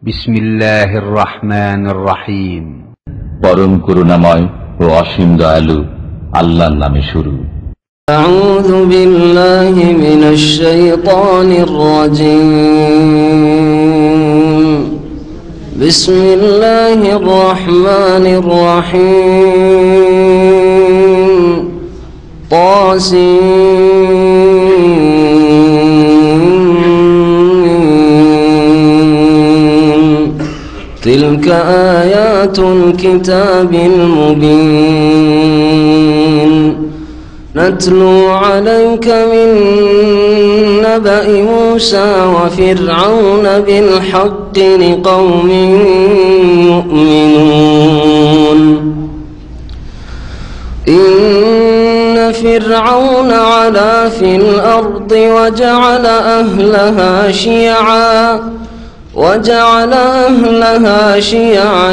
বিসমিল্লাহির রহমানির রহিম। পরম করুণাময় ও অসীম দয়ালু আল্লাহর নামে শুরু। আউযু বিল্লাহি মিনাশ শাইতানির রাজীম। বিসমিল্লাহির রহমানির রহিম। تلك آيات الكتاب المبين نتلو عليك من نبأ موسى وفرعون بالحق لقوم يؤمنون إن فرعون علا في الأرض وجعل أهلها شيعا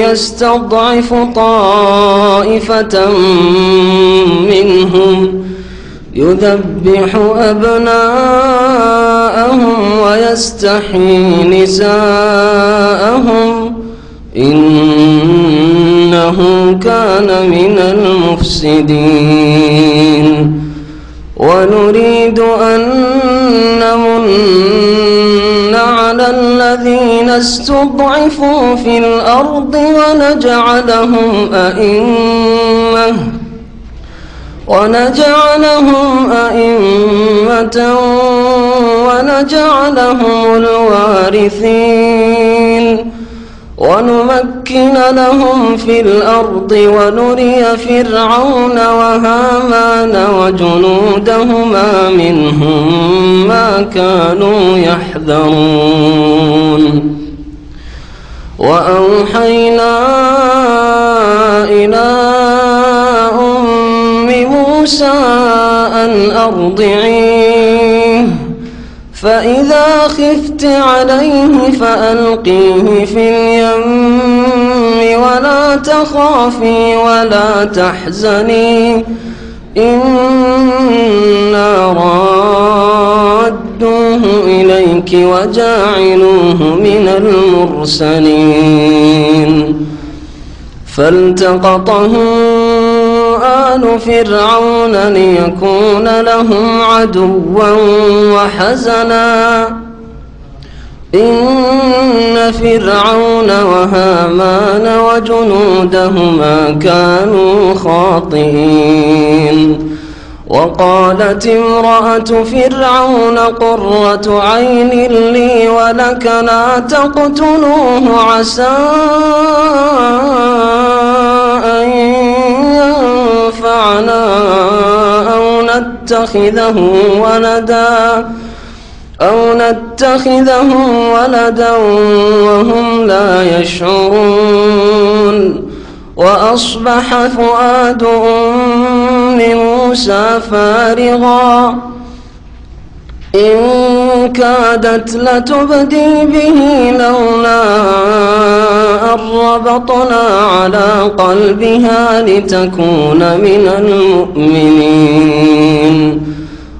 يستضعف طائفة منهم يذبح أبناءهم ويستحيي نساءهم إنه كان من المفسدين ونريد أن نمن على الذين استضعفوا في الأرض ونجعلهم أئمة ونجعلهم الوارثين ونمكن لهم في الأرض ونري فرعون وهامان وجنودهما منهم ما كانوا يحذرون وأوحينا إلى أم موسى أن أرضعيه فإذا خفت عليه فألقيه في اليم ولا تخافي ولا تحزني إنا رادوه إليك وجاعلوه من المرسلين فالتقطه آل فرعون ليكون لهم عدوا وحزنا إن فرعون وهامان وجنودهما كانوا خاطئين وقالت امرأة فرعون قرة عين لي ولك لا تقتلوه عسى أن ينفعنا أو نتخذه ولدا وهم لا يشعرون وأصبح فؤاد أم موسى فارغا إن كادت لتبدي به لولا أن ربطنا على قلبها لتكون من المؤمنين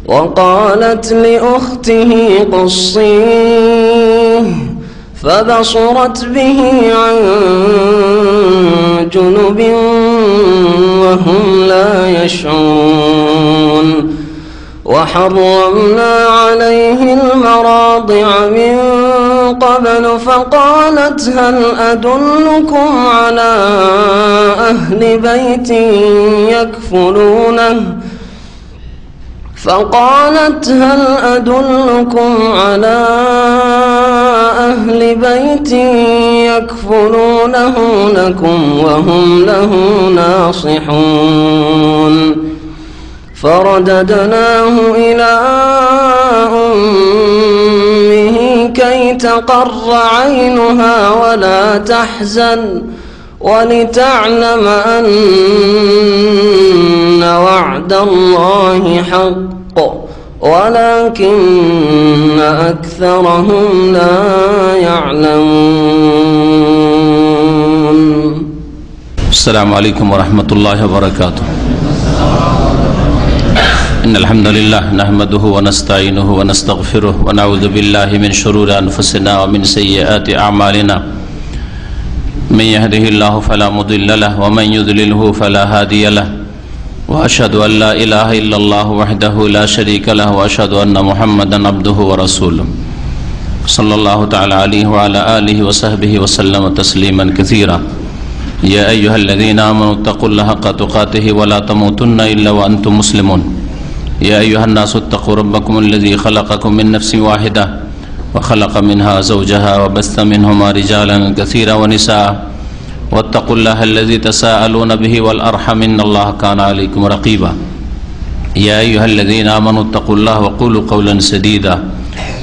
وقالت لأخته قصيه فبصرت به عن جنب وهم لا يشعرون وحرمنا عليه المراضع من قبل فقالت هل أدلكم على أهل بيت يكفلونه لكم وهم له ناصحون فرددناه إلى أمه كي تقر عينها ولا تحزن ولتعلم أن وعد الله حق ولكن أكثرهم لا يعلمون. السلام عليكم ورحمة الله وبركاته. إن الحمد لله نحمده ونستعينه ونستغفره ونعوذ بالله من شرور أنفسنا ومن سيئات أعمالنا من يهده الله فلا مضل له ومن يضلله فلا هادي له وأشهد أن لا إله إلا الله وحده لا شريك له وأشهد أن محمدا عبده ورسوله صلى الله تعالى عليه وعلى آله وصحبه وسلم تسليما كثيرا يا أيها الذين آمنوا اتقوا الله حق تقاته ولا تموتن إلا وأنتم مسلمون يا أيها الناس اتقوا ربكم الذي خلقكم من نفس واحدة وخلق منها زوجها وبث منهما رجالا كثيرا ونساء واتقوا الله الذي تساءلون به والأرحم إن الله كان عليكم رقيبا يا أيها الذين آمنوا اتقوا الله وقولوا قولا سديدا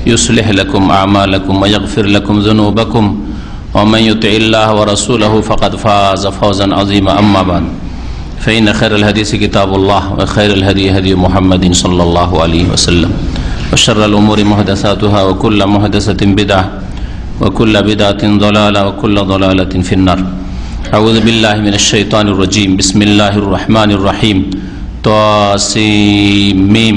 يصلح لكم أعمالكم ويغفر لكم ذنوبكم ومن يطع الله ورسوله فقد فاز فوزا عظيما أما بعد فإن خير الحديث كتاب الله وخير الهدي هدي محمد صلى الله عليه وسلم وشر الأمور محدثاتها وكل محدثة بدعة وكل بدعة ضلالة وكل ضلالة في النار أعوذ بالله من الشيطان الرجيم بسم الله الرحمن الرحيم طاسيم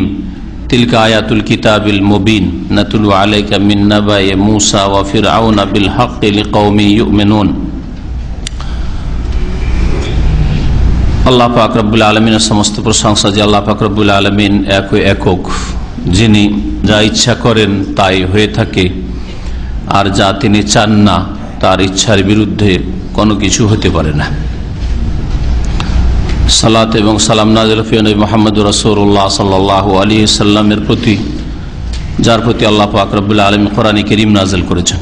تلك آيات الكتاب المبين نتلو عليك من نبأ موسى وفرعون بالحق لقوم يؤمنون আল্লাহ পাক রব্বুল আলামিনের সমস্ত প্রশংসা যে আল্লাহ পাক রব্বুল আলামিন একক, যিনি যা ইচ্ছা করেন তাই হয়ে থাকে, আর যা তিনি চান না তার ইচ্ছার বিরুদ্ধে কোনো কিছু হতে পারে না। সালাত এবং সালাম নাযিল ফি নবী মুহাম্মদ রাসূলুল্লাহ সাল্লাল্লাহু আলাইহি সাল্লামের প্রতি, যার প্রতি আল্লাহ পাক রব্বুল আলামিন কোরআনে কারীম নাযিল করেছেন।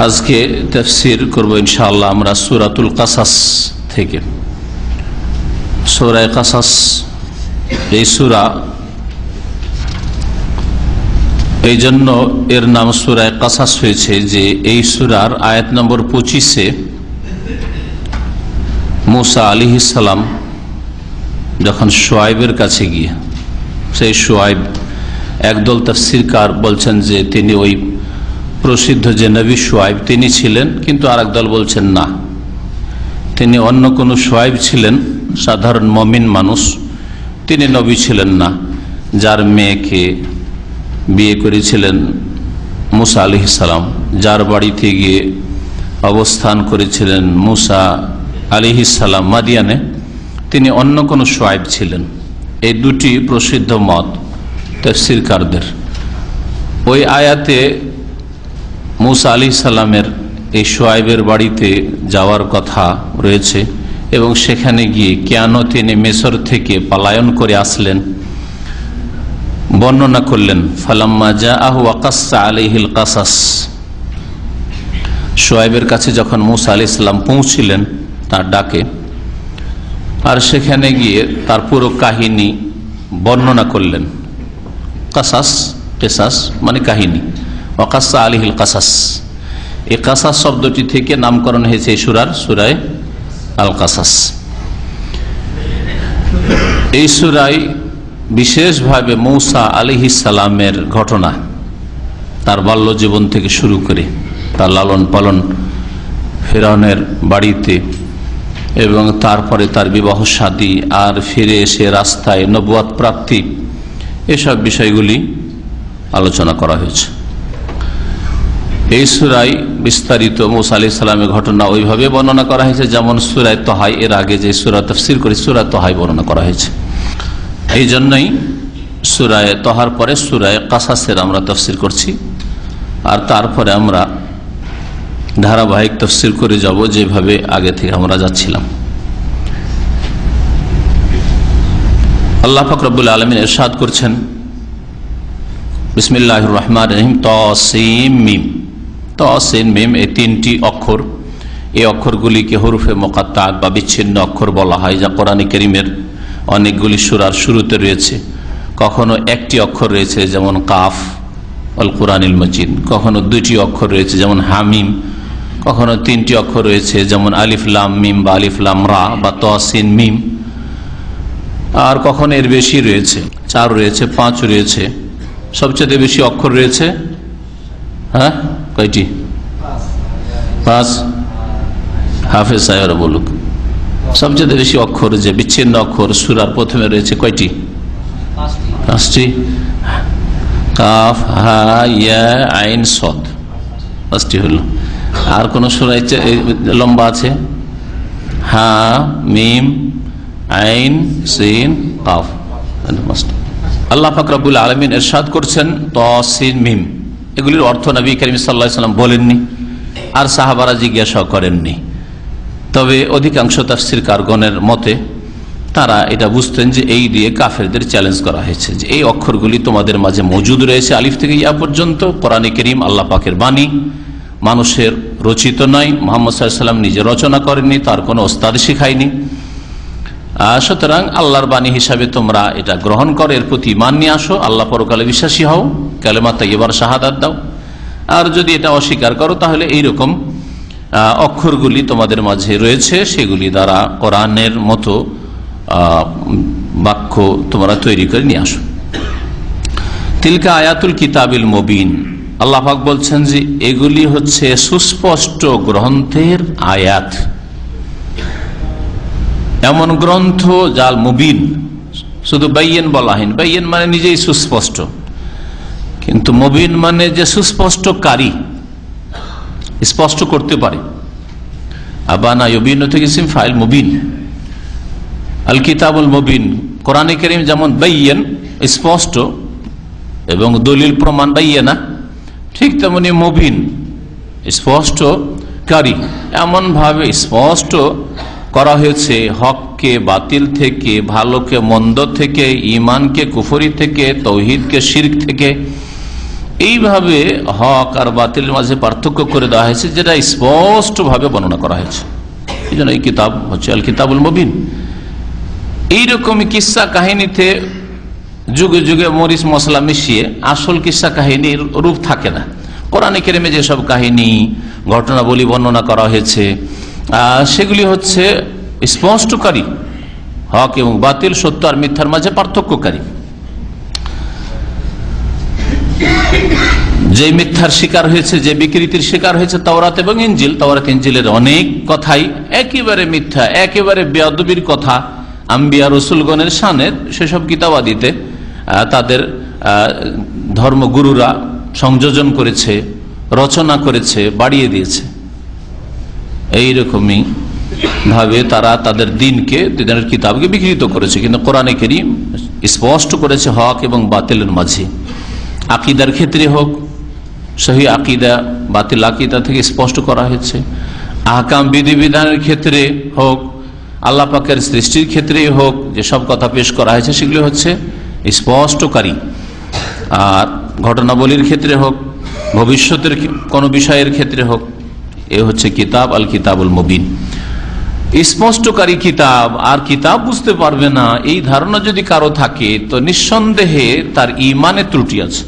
আজকে তাফসীর করব ইনশাআল্লাহ আমরা সূরাতুল কাসাস থেকে। সূরা কাসাস, এই সূরা এই জন্য এর নাম সূরা কাসাস হয়েছে যে এই সূরার আয়াত নম্বর 25-এ মুসা আলাইহিস সালাম যখন শুআয়বের কাছে গিয়ে, সেই শুআয়ব, একদল তাফসীরকার বলছেন যে তিনি ওই প্রসিদ্ধ যে নবী শুআয়ব তিনি ছিলেন, কিন্তু আরেক দল বলছেন না, তিনি অন্য কোনো শুআয়ব ছিলেন, সাধারণ মুমিন মানুষ, তিনি নবী ছিলেন না, যার মেয়েকে বিয়ে করেছিলেন মুসা আলাইহিস সালাম, যার বাড়িতে গিয়ে অবস্থান করেছিলেন মুসা আলাইহিস সালাম মাদিয়ানে, তিনি অন্য কোনো শুআয়ব ছিলেন। এই দুটি প্রসিদ্ধ মত তাফসীরকারদের। ওই আয়াতে মুসা আলাইহিস সালামের এই শুআয়বের বাড়িতে যাওয়ার কথা রয়েছে এবং সেখানে গিয়ে কেন তিনি মিসর থেকে পলায়ন করে আসলেন বর্ণনা করলেন। ফালাম্মা জাআহু ওয়া কাসসা আলাইহিল কাসাস, শুআয়বের কাছে যখন মুসা আলাইহিস সালাম পৌঁছলেন তার ডাকে, আর সেখানে গিয়ে তার পুরো কাহিনী বর্ণনা করলেন। কাসাস, কিসাস মানে কাহিনী, ওয়া কাসসা আলাইহিল কাসাস, এই কাসাস শব্দটি থেকে নামকরণ হয়েছে এই সূরায় আল কাসাস। এই সূরায় বিশেষভাবে মূসা আলাইহিস সালামের ঘটনা, তার বাল্য জীবন থেকে শুরু করে তার লালন পালন ফিরআউনের বাড়িতে, এবং তারপরে তার বিবাহ শাদী, আর ফিরে এসে রাস্তায় নবুয়ত প্রাপ্তি, এসব বিষয়গুলি আলোচনা করা হয়েছে। এই সূরায় বিস্তারিত মূসা আলাইহিস সালামের ঘটনা ওইভাবে বর্ণনা করা হয়েছে যেমন সূরা তাহায়, এর আগে যে সূরা তাফসীর করে সূরা তাহায় বর্ণনা করা হয়েছে। এই জন্যই সূরা তাহার পরে সূরা কাসাসের আমরা তাফসীর করছি, আর তারপরে আমরা ধারাবাহিক তাফসীর করে যাব যেভাবে আগে থেকে আমরা যাচ্ছিলাম। আল্লাহ পাক রব্বুল আলামিন ইরশাদ করছেন, বিসমিল্লাহির রহমানির রহিম, তাসিম মিম। তাসিন মিম, এই তিনটি অক্ষর, এই অক্ষরগুলিকে হরফে মুকাত্তাআত বা বিচ্ছিন্ন অক্ষর বলা হয়, যা কোরআনে কারীমের অনেকগুলি সূরার শুরুতে রয়েছে। কখনো একটি অক্ষর রয়েছে যেমন কাফ আল কুরআনিল মাজিদ, কখনো দুইটি অক্ষর রয়েছে যেমন হামিম, কখনো তিনটি অক্ষর রয়েছে যেমন আলিফ লাম মিম বা আলিফ লাম রা বা তাসিন মিম, আর কখনো এর বেশি রয়েছে, 4 রয়েছে, 5 রয়েছে। সবচেয়ে বেশি অক্ষর রয়েছে কয়টি? 5। হাফেজ সাহেবরা বলুক, সবচেয়ে বেশি অক্ষর যে বিচ্ছিন্ন অক্ষর সূরার প্রথমে রয়েছে কয়টি? পাঁচটি, কাফ হা ইয়া আইন সদ, পাঁচটি হলো। আর কোন সূরা লম্বা আছে? হা মিম আইন সিন কাফ। আল্লাহ পাক রব্বুল আলামিন ইরশাদ করছেন তাসিন মিম, এগুলির অর্থ নবী করিম সাল্লাল্লাহু আলাইহি ওয়াসাল্লাম বলেননি, আর সাহাবারা জিজ্ঞাসা করেননি। তবে অধিকাংশ তাফসীরকারগণের মতে তারা এটা বুঝতেন যে এই দিয়ে কাফেরদের চ্যালেঞ্জ করা হয়েছে, যে এই অক্ষরগুলি তোমাদের মাঝে মজুদ রয়েছে আলিফ থেকে ইয়া পর্যন্ত। কোরআনে কারীম আল্লাহ পাকের বাণী, মানুষের রচিত নয়, মুহাম্মদ সাল্লাল্লাহু আলাইহি ওয়াসাল্লাম নিজে রচনা করেননি, তার কোনো ওস্তাদ শিখায়নি। সুতরাং আল্লাহর বাণী হিসাবে তোমরা এটা গ্রহণ করো, এর প্রতি ঈমান নিয়ে আসো, আল্লাহ পরকালে বিশ্বাসী হও, কালেমা তাইয়্যিবার শাহাদাত দাও। আর যদি এটা অস্বীকার করো তাহলে এইরকম অক্ষরগুলি তোমাদের মাঝে রয়েছে, সেগুলি দ্বারা কোরআনের মতো বাক্য তোমরা তৈরি করে নিয়ে আসো। তিলকা আয়াতুল কিতাবিল মুবিন, আল্লাহ পাক বলছেন যে এগুলি হচ্ছে সুস্পষ্ট গ্রন্থের আয়াত, এমন গ্রন্থ যার মুবিন, শুধু বাইয়েন বলা হয়নি, বাইয়েন মানে নিজেই সুস্পষ্ট, কিন্তু মুবিন মানে যে সুস্পষ্টকারী, স্পষ্ট করতে পারে। আবানা ইউবিন থেকে ইসম ফাইল মুবিন, আল কিতাবুল মুবিন। কোরআনে কারীম যেমন বাইয়েন স্পষ্ট এবং দলিল প্রমাণ বাইয়েনা, ঠিক তেমনি মুবিন স্পষ্টকারী, এমন ভাবে স্পষ্ট করা হয়েছে হককে বাতিল থেকে, ভালোকে মন্দ থেকে, ঈমানকে কুফরি থেকে, তৌহিদকে শিরক থেকে। এইভাবে হক আর বাতিলের মাঝে পার্থক্য করে দেওয়া হয়েছে, যেটা স্পষ্ট ভাবে বর্ণনা করা হয়েছে। এই জন্য এই কিতাব হচ্ছে আল কিতাবুল মুবিন। এইরকমই কিসসা কাহিনীতে যুগে যুগে মরিচ মশলা মিশিয়ে আসল কিসসা কাহিনীর রূপ থাকে না। কোরআনে কারীমে যেসব কাহিনী ঘটনাবলী বর্ণনা করা হয়েছে সেগুলি হচ্ছে স্পষ্টকারী, হক এবং বাতিল, সত্য আর মিথ্যার মাঝে পার্থক্যকারী। যে মিথ্যার শিকার হয়েছে, যে বিকৃতির শিকার হয়েছে তাওরাত এবং ইনজিল, তাওরাত ইনজিলের অনেক কথাই একেবারে মিথ্যা, একেবারে বেয়াদবির কথা আম্বিয়া রসুলগণের শানের, সেসব কিতাবাদিতে তাদের ধর্মগুরুরা সংযোজন করেছে, রচনা করেছে, বাড়িয়ে দিয়েছে। এইরকমই ভাবে তারা তাদের দিনকে, দিনের কিতাবকে বিকৃত করেছে। কিন্তু কোরআনে কারীম স্পষ্ট করেছে হক এবং বাতিলের মাঝে। আকীদার ক্ষেত্রে হোক, সহি আকীদা বাতিল আকীদা থেকে স্পষ্ট করা হয়েছে। আহকাম বিধিবিধানের ক্ষেত্রে হোক, আল্লাহ পাকের সৃষ্টির ক্ষেত্রেই হোক, যেসব কথা পেশ করা হয়েছে সেগুলি হচ্ছে স্পষ্টকারী। আর ঘটনাবলীর ক্ষেত্রে হোক, ভবিষ্যতের কোনো বিষয়ের ক্ষেত্রে হোক, এ হচ্ছে কিতাব আল কিতাবুল মুবিন, স্পষ্টকারী কিতাব। আর কিতাব বুঝতে পারবে না এই ধারণা যদি কারো থাকে, তো নিঃসন্দেহে তার ঈমানে ত্রুটি আছে।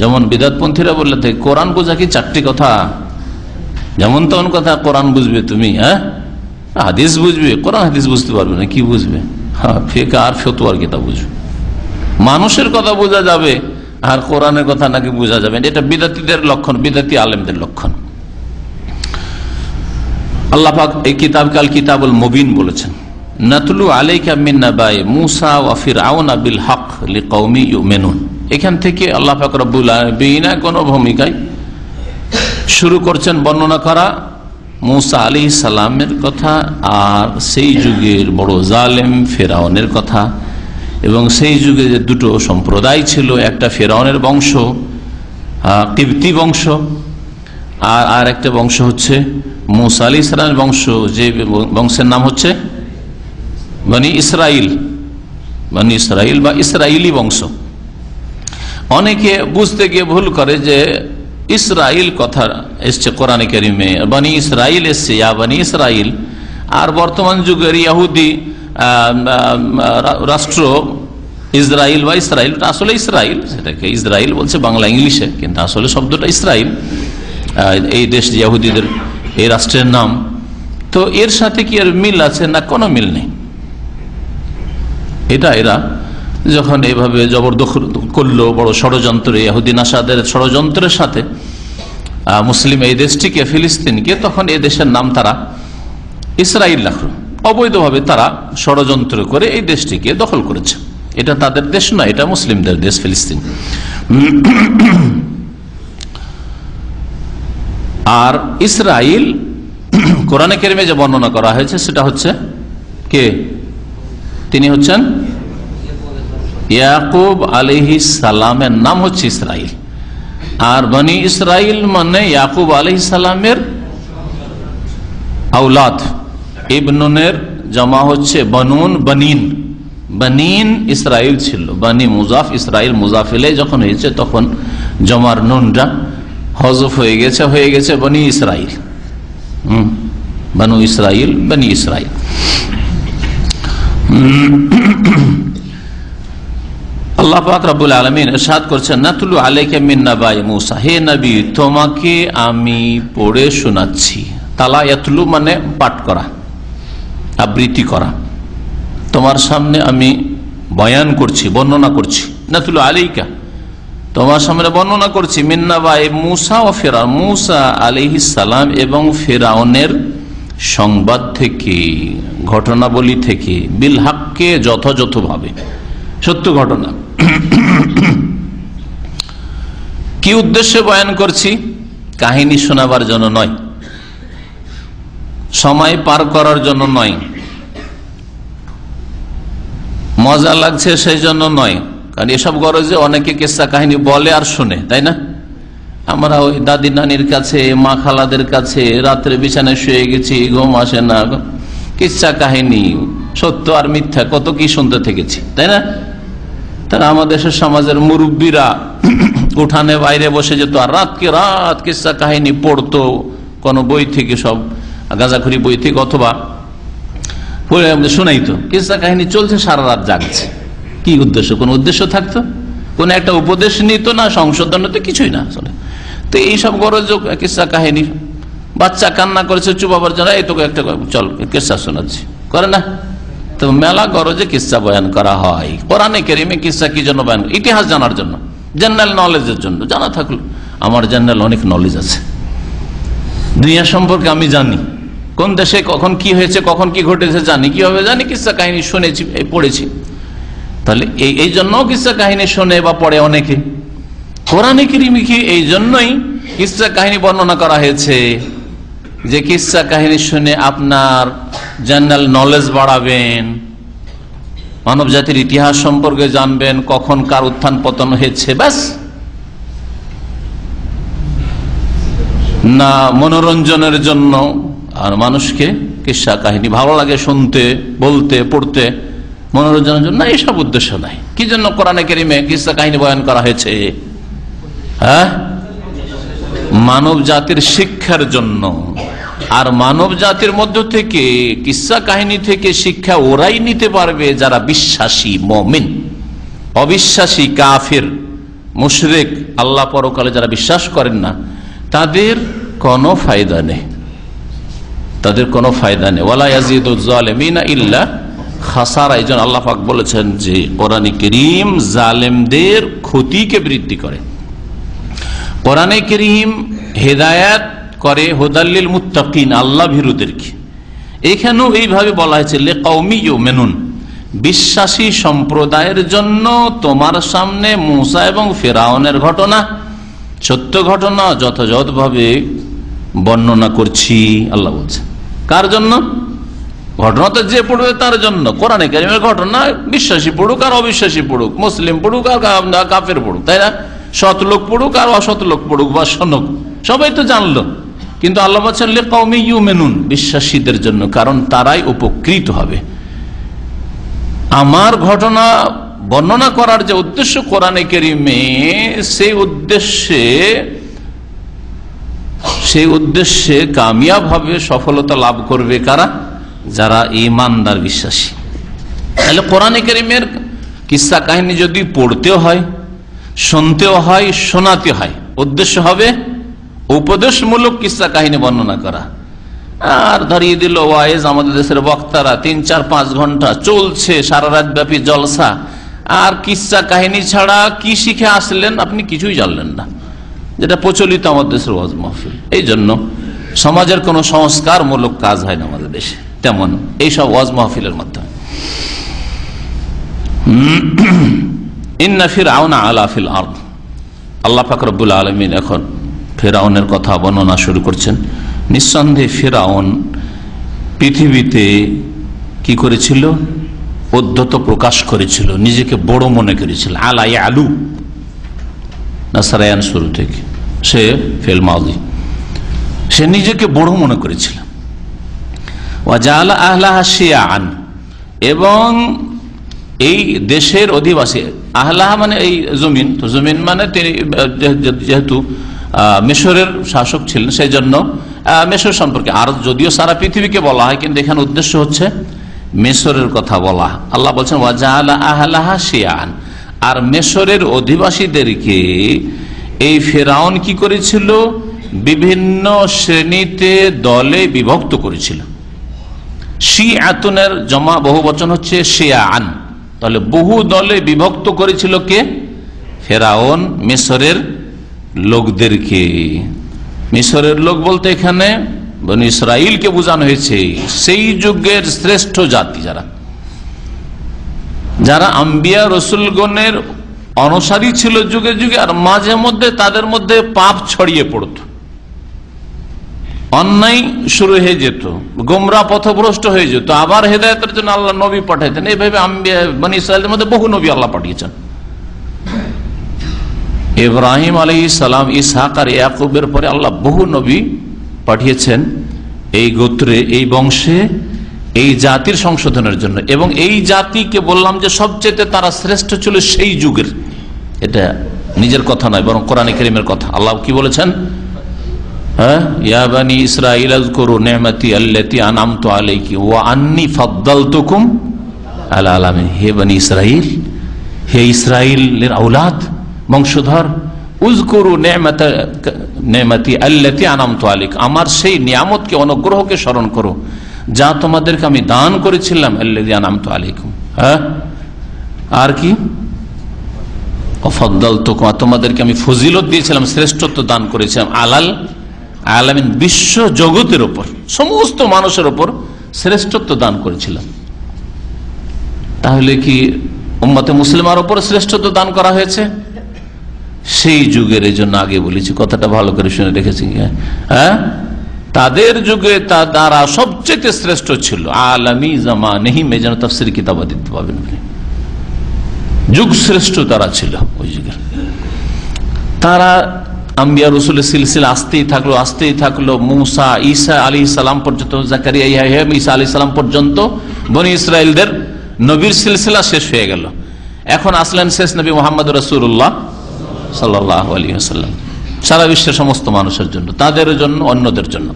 যেমন বিদআতপন্থীরা বললে থাকে কোরআন বোঝা কি চারটি কথা, যেমন তেমন কথা কোরআন বুঝবে তুমি, হাদিস বুঝবে, কোরআন হাদিস বুঝতে পারবে না, কি বুঝবে? ফিকহ আর ফতোয়ার কিতাব বুঝবে। মানুষের কথা বোঝা যাবে আর কোরআনের কথা নাকি বোঝা যাবে, এটা বিদআতীদের লক্ষণ, বিদআতী আলেমদের লক্ষণ। আল্লাহ পাক এই কিতাবকে আল কিতাবুল মুবিন বলেছেন। নাতলু আলাইকা মিন নাবাই মূসা ওয়া ফিরআউন বিল হক লিকওমি ইউমিনুন। এখান থেকে আল্লাহ পাক রব্বুল আলামিন বিনা কোনো ভূমিকায় শুরু করছেন বর্ণনা করা মূসা আলাইহিস সালামের কথা, আর সেই যুগের বড় জালেম ফিরআউনের কথা। এবং সেই যুগে যে দুটো সম্প্রদায় ছিল, একটা ফিরআউনের বংশ, কিবতি বংশ, আর একটা বংশ হচ্ছে মূসা আলাইহিস সালামের বংশ, যে বংশের নাম হচ্ছে বনি ইসরাইল, বনি ইসরাইল বা ইসরাইলি বংশ। অনেকে বুঝতে গিয়ে ভুল করে যে ইসরাইল কথা এসছে কোরআনে কারীমে, বনি ইসরাইল এসছে, ইয়া বনি ইসরাইল। আর বর্তমান যুগের ইহুদি রাষ্ট্র ইসরাইল বা ইসরাইল, আসলে ইসরাইল, সেটাকে ইসরাইল বলছে বাংলা ইংলিশে, কিন্তু আসলে শব্দটা ইসরাইল। এই দেশ ইহুদিদের এই রাষ্ট্রের নাম। তো এর সাথে কি এর মিল আছে? না, কোনো মিল নেই। এটা এরা যখন এইভাবে জবরদখল করলো, বড় ষড়যন্ত্র, ইহুদি নাসাদের ষড়যন্ত্রের সাথে মুসলিম এই দেশটিকে, ফিলিস্তিনকে, তখন এই দেশের নাম তারা ইসরাইল রাখলো। অবৈধভাবে তারা ষড়যন্ত্র করে এই দেশটিকে দখল করেছে। এটা তাদের দেশ নয়, এটা মুসলিমদের দেশ ফিলিস্তিন। আর ইসরাইল কোরআনে কারিমে যে বর্ণনা করা হয়েছে সেটা হচ্ছে কে? তিনি হচ্ছেন ইয়াকুব আলাইহিস সালামের নাম হচ্ছে ইসরাইল। আর বনি ইসরাইল মানে ইয়াকুব আলাইহিস সালামের আওলাদ। ইবনুনের জমা হচ্ছে বনুন, বনিন। বনিন ইসরাইল ছিল, বনি মুজাফ ইসরাইল মুজাফ ইলাইহি যখন হয়েছে তখন জমার নুনটা হযফ হয়ে গেছে বনি ইসরাইল। বনু ইসরাইল, বনি ইসরাইল। আল্লাহ পাক রব্বুল আলামিন ইরশাদ করছেন, নাতলু আলাইকা মিন নাবাই মূসা, হে নবী তোমাকে আমি পড়ে শোনাচ্ছি। তালা ইয়াতলু মানে পাঠ করা, আবৃত্তি করা। তোমার সামনে আমি বয়ান করছি, বর্ণনা করছি। নাতলু আলাইকা তোমার সামনে বর্ণনা করছি মিন নাবাই মূসা ও ফিরআউন, মূসা আলাইহিস সালাম এবং ফিরআউনের সংবাদ থেকে, ঘটনাবলী থেকে, বিল হককে যথাযথভাবে, সত্য ঘটনা। কি উদ্দেশ্যে বয়ান করছি? কাহিনী শোনাবার জন্য নয়, সময় পার করার জন্য নয়, মজা লাগছে সেই জন্য নয়। কারণ এসব গরজে অনেকে কিস্সা কাহিনী বলে আর শোনে, তাই না? আমরা ওই দাদি নানির কাছে, মা খালাদের কাছে রাত্রে বিছানায় শুয়ে গেছি, ঘুম আসে না, কিস্সা কাহিনী সত্য আর মিথ্যা কত কি শুনতে থেকেছি, তাই না? তারা আমাদের সমাজের মুরব্বীরা উঠানে বাইরে বসে যেত আর রাতকে রাত কিস্সা কাহিনী পড়তো, কোন বই থেকে, সব গাঁজাখুরি বই থেকে, অথবা শোনাইতো। কিস্সা কাহিনী চলছে, সারা রাত জাগছে। কি উদ্দেশ্য? কোন উদ্দেশ্য থাকতো? কোন একটা উপদেশ নিত না, সংশোধন হতো, কিছুই না আসলে। তো এইসব গরজ কিস্সা কাহিনী, বাচ্চা কান্না করেছে চুপাবার জন্য, এই তোকে একটা চল কিস্সা শোনাচ্ছি, করে না? তো মেলা গরজে কিস্সা বয়ান করা হয়। কোরআনে কারিমে কিস্সা কি জন্য বয়ান? ইতিহাস জানার জন্য, জেনারেল নলেজের জন্য। জানা থাকলো, আমার জেনারেল অনেক নলেজ আছে, দুনিয়া সম্পর্কে আমি জানি, কোন দেশে কখন কি হয়েছে, কখন কি ঘটেছে জানি, কিভাবে জানি, কিস্সা কাহিনী শুনেছি, পড়েছি। তাহলে এই জন্য কিস্সা কাহিনী শোনে বা পড়ে অনেকে। কোরআনে কারিমে কি এই জন্যই কিস্সা কাহিনী বর্ণনা করা হয়েছে যে কিস্সা কাহিনী শুনে আপনার জেনারেল নলেজ বাড়াবেন, মানব জাতির ইতিহাস সম্পর্কে জানবেন, কখন কার উত্থান পতন হয়েছে, ব্যাস। না মনোরঞ্জনের জন্য, আর মানুষকে কিস্সা কাহিনী ভালো লাগে শুনতে, বলতে, পড়তে, মনোরঞ্জনের জন্য, এইসব উদ্দেশ্য নাই। কি জন্য কোরআনে কারিমে কিস্সা কাহিনী বয়ান করা হয়েছে? হ্যাঁ, মানব জাতির শিক্ষার জন্য। আর মানব জাতির মধ্য থেকে কিস্সা কাহিনী থেকে শিক্ষা ওরাই নিতে পারবে যারা বিশ্বাসী মুমিন। অবিশ্বাসী কাফির, মুশরিক, আল্লাহ পরকালে যারা বিশ্বাস করেন না, তাদের কোনো ফায়দা নেই, তাদের কোনো ফায়দা নেই। ওয়ালা ইয়াজিদুজ জালিমিনা ইল্লা খাসারা। এইজন্য আল্লাহ পাক বলেছেন যে কোরআনে কারীম জালেমদের ক্ষতিকে বৃদ্ধি করে। কোরআনে কারীম হেদায়েত করে হুদাল্লিল মুত্তাকিন, আল্লাহ ভীরুদেরকে। এখানেও এইভাবে বলা হয়েছে লিকাউমি ইউমিনুন, বিশ্বাসী সম্প্রদায়ের জন্য তোমার সামনে মূসা এবং ফিরআউনের ঘটনা, সত্য ঘটনা যথাযথভাবে বর্ণনা করছি। আল্লাহ বলছে কার জন্য? ঘটনা তো যে পড়বে তার জন্য। কোরআনে কারীমের ঘটনা বিশ্বাসী পড়ুক আর অবিশ্বাসী পড়ুক, মুসলিম পড়ুক আর কাফের পড়ুক, তাই না? সৎ লোক পড়ুক আর অসৎ লোক পড়ুক বা শোনুক, সবাই তো জানলো। কিন্তু আল্লাহ বলছেন লিকাউমি ইউমিনুন, বিশ্বাসীদের জন্য, কারণ তারাই উপকৃত হবে। আমার ঘটনা বর্ণনা করার যে উদ্দেশ্য কোরআনে কারীমে, সেই উদ্দেশ্যে কামিয়াব হবে, সফলতা লাভ করবে কারা? যারা ঈমানদার, বিশ্বাসী। তাহলে কোরআনে কারীমের কিস্সা কাহিনী যদি পড়তেও হয়, শুনতেও হয়, শোনাতে হয়, উদ্দেশ্য হবে উপদেশমূলক কিস্সা কাহিনী বর্ণনা করা। আর ধরিয়ে দিল ওয়াইজ, আমাদের দেশের বক্তারা 3-4-5 ঘন্টা চলছে, সারা রাত ব্যাপী জলসা, আর কিস্সা কাহিনী ছাড়া কি শিখে আসলেন? আপনি কিছুই জানলেন না, যেটা প্রচলিত আমাদের দেশের ওয়াজ মাহফিল। এই জন্য সমাজের কোনো সংস্কারমূলক কাজ হয় না আমাদের দেশে তেমন, এইসব ওয়াজ মাহফিলের মাধ্যমে। ইন্না ফিরআউনা আলা ফিল আরদ, আল্লাহ পাক রব্বুল আলামিন এখন ফিরআউনের কথা বর্ণনা শুরু করছেন। নিঃসন্দেহে ফিরআউন পৃথিবীতে কি করেছিল? উদ্ধত প্রকাশ করেছিল, নিজেকে বড় মনে করেছিল। আলা ইয়ালু নাসারায়ান শুরু থেকে সে ফিল মাযি, সে নিজেকে বড় মনে করেছিল। ওয়া জাআলা আহলাহা শিয়াআন, এবং এই দেশের অধিবাসী, আহলাহা মানে এই জমিন, তো জমিন মানে তিনি যেহেতু মিশরের শাসক ছিলেন সেই জন্য মিশর সম্পর্কে, আর যদিও সারা পৃথিবীকে বলা হয় কিন্তু এখানে উদ্দেশ্য হচ্ছে মিশরের কথা বলা। আল্লাহ বলছেন ওয়া জাআলা আহলাহা শিয়াআন, আর মিশরের অধিবাসীদেরকে এই ফিরআউন কি করেছিল? বিভিন্ন শ্রেণীতে দলে বিভক্ত করেছিল। শিআতুনের জমা বহু বচন হচ্ছে শিয়াআন, তাহলে বহু দলে বিভক্ত করেছিল কে? ফিরআউন মিশরের লোকদেরকে। মিশরের লোক বলতে এখানে বনি ইসরাইলকে বোঝানো হয়েছে, সেই যুগের শ্রেষ্ঠ জাতি, যারা আম্বিয়া রসুলগণের অনুসারী ছিল যুগে যুগে, আর মাঝে মধ্যে তাদের মধ্যে পাপ ছড়িয়ে পড়ত, অন্যায় শুরু হয়ে যেত, গোমরা পথভ্রষ্ট হয়ে যেত, আবার হেদায়েতের জন্য আল্লাহ নবী পাঠাইতেন। এইভাবে আম্বিয়া বনি ইসরাইলের মধ্যে বহু নবী আল্লাহ পাঠিয়েছেন। ইব্রাহিম আলাইহিস সালাম, ইসহাক আর ইয়াকুবের পরে আল্লাহ বহু নবী পাঠিয়েছেন এই গোত্রে, এই বংশে, এই জাতির সংশোধনের জন্য। এবং এই জাতিকে বললাম যে সবচেয়ে তারা শ্রেষ্ঠ ছিল সেই যুগের। এটা নিজের কথা নয়, বরং কোরআনে কারীমের কথা। আল্লাহ কি বলেছেন? ইয়া বানি ইসরাঈল আযকুরু নি'মাতি আল্লাতী আন'আমতু আলাইকুম ওয়া আন্নী ফাদ্দালতুকুম আলা আলামিন। হে বনি ইসরাঈল, হে ইসরাঈলের আওলাদ, বংশধর, উযকুরু নি'মাতি আল্লাতী আন'আমতু আলাইকুম, আমার সেই নিয়ামতকে, অনুগ্রহকে স্মরণ করো যা তোমাদেরকে আমি দান করেছিলাম। আল্লাযী আন'আমতু আলাইকুম, আর কি? ফাদ্দালতুকুম, তোমাদেরকে আমি ফজিলত দিয়েছিলাম, শ্রেষ্ঠত্ব দান করেছিলাম। আলাল আলামিন, বিশ্ব জগতের উপর, সমস্ত মানুষের উপর শ্রেষ্ঠত্ব দান করেছিলাম। তাহলে কি উম্মতে মুসলিমার উপর শ্রেষ্ঠত্ব দান করা হয়েছে? সেই যুগের, এই জন্য আগে বলেছি, কথাটা ভালো করে শুনে রেখেছি। তাদের যুগে তারা সবচেয়ে শ্রেষ্ঠ ছিল। আলামী জামানেহি, মেজান তাফসীর কিতাব দিতে পাবেন, যুগ শ্রেষ্ঠ তারা ছিল ওই যুগের। তারা আম্বিয়া রসুলের সিলসিলা আসতেই থাকলো মুসা, ঈসা আলাইহিস সালাম পর্যন্ত, জাকারিয়া, ইয়াহইয়া, ঈসা আলাইহিস সালাম পর্যন্ত বনি ইসরাইলদের নবীর সিলসিলা শেষ হয়ে গেল। এখন আসলেন শেষ নবী মুহাম্মদ রাসূলুল্লাহ সাল্লাল্লাহু আলাইহি ওয়াসাল্লাম, সারা বিশ্বের সমস্ত মানুষের জন্য, তাদের জন্য, অন্যদের জন্য।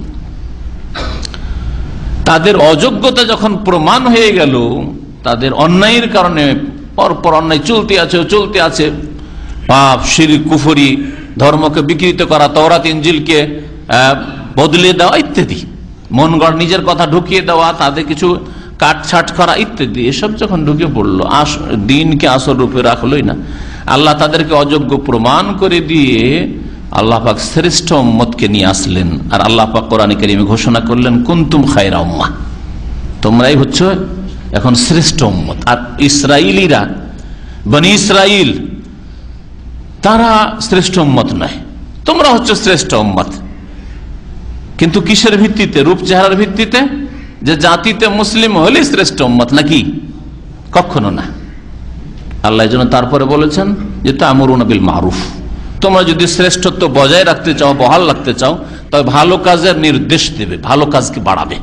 তাদের অযোগ্যতা যখন প্রমাণ হয়ে গেল, তাদের অন্যায়ের কারণে পরপর অন্যায় চলতে আছে, পাপ, শিরক, কুফরি, ধর্মকে বিকৃত করা, তাওরাত ইনজিলকে বদলে দেওয়া ইত্যাদি, মন গড় নিজের কথা ঢুকিয়ে দেওয়া, তাদের কিছু কাটছাট করা ইত্যাদি, এসব যখন ঢুকে পড়লো, দিনকে আসল রূপে রাখলোই না, আল্লাহ তাদেরকে অযোগ্য প্রমাণ করে দিয়ে আল্লাহ পাক শ্রেষ্ঠ উম্মতকে নিয়ে আসলেন। আর আল্লাহ পাক কোরআনে কারীমে ঘোষণা করলেন, কুনতুম খায়রা উম্মাহ, তোমরাই হচ্ছে এখন শ্রেষ্ঠ উম্মত। আর ইসরাইলিরা, বনি ইসরাইল, তারা শ্রেষ্ঠ উম্মত নয়, তোমরা হচ্ছে শ্রেষ্ঠ উম্মত। কিন্তু কিসের ভিত্তিতে? রূপ চেহারার ভিত্তিতে, যে জাতিতে মুসলিম হলে শ্রেষ্ঠ উম্মত নাকি? কখনো না। আল্লাহ যেন তারপরে বলেছেন যে তা'মুরুনা বিল মারুফ, তোমরা যদি শ্রেষ্ঠত্ব বজায় রাখতে চাও, বহাল রাখতে চাও, তবে ভালো কাজের নির্দেশ দেবে, ভালো কাজকে বাড়াবে।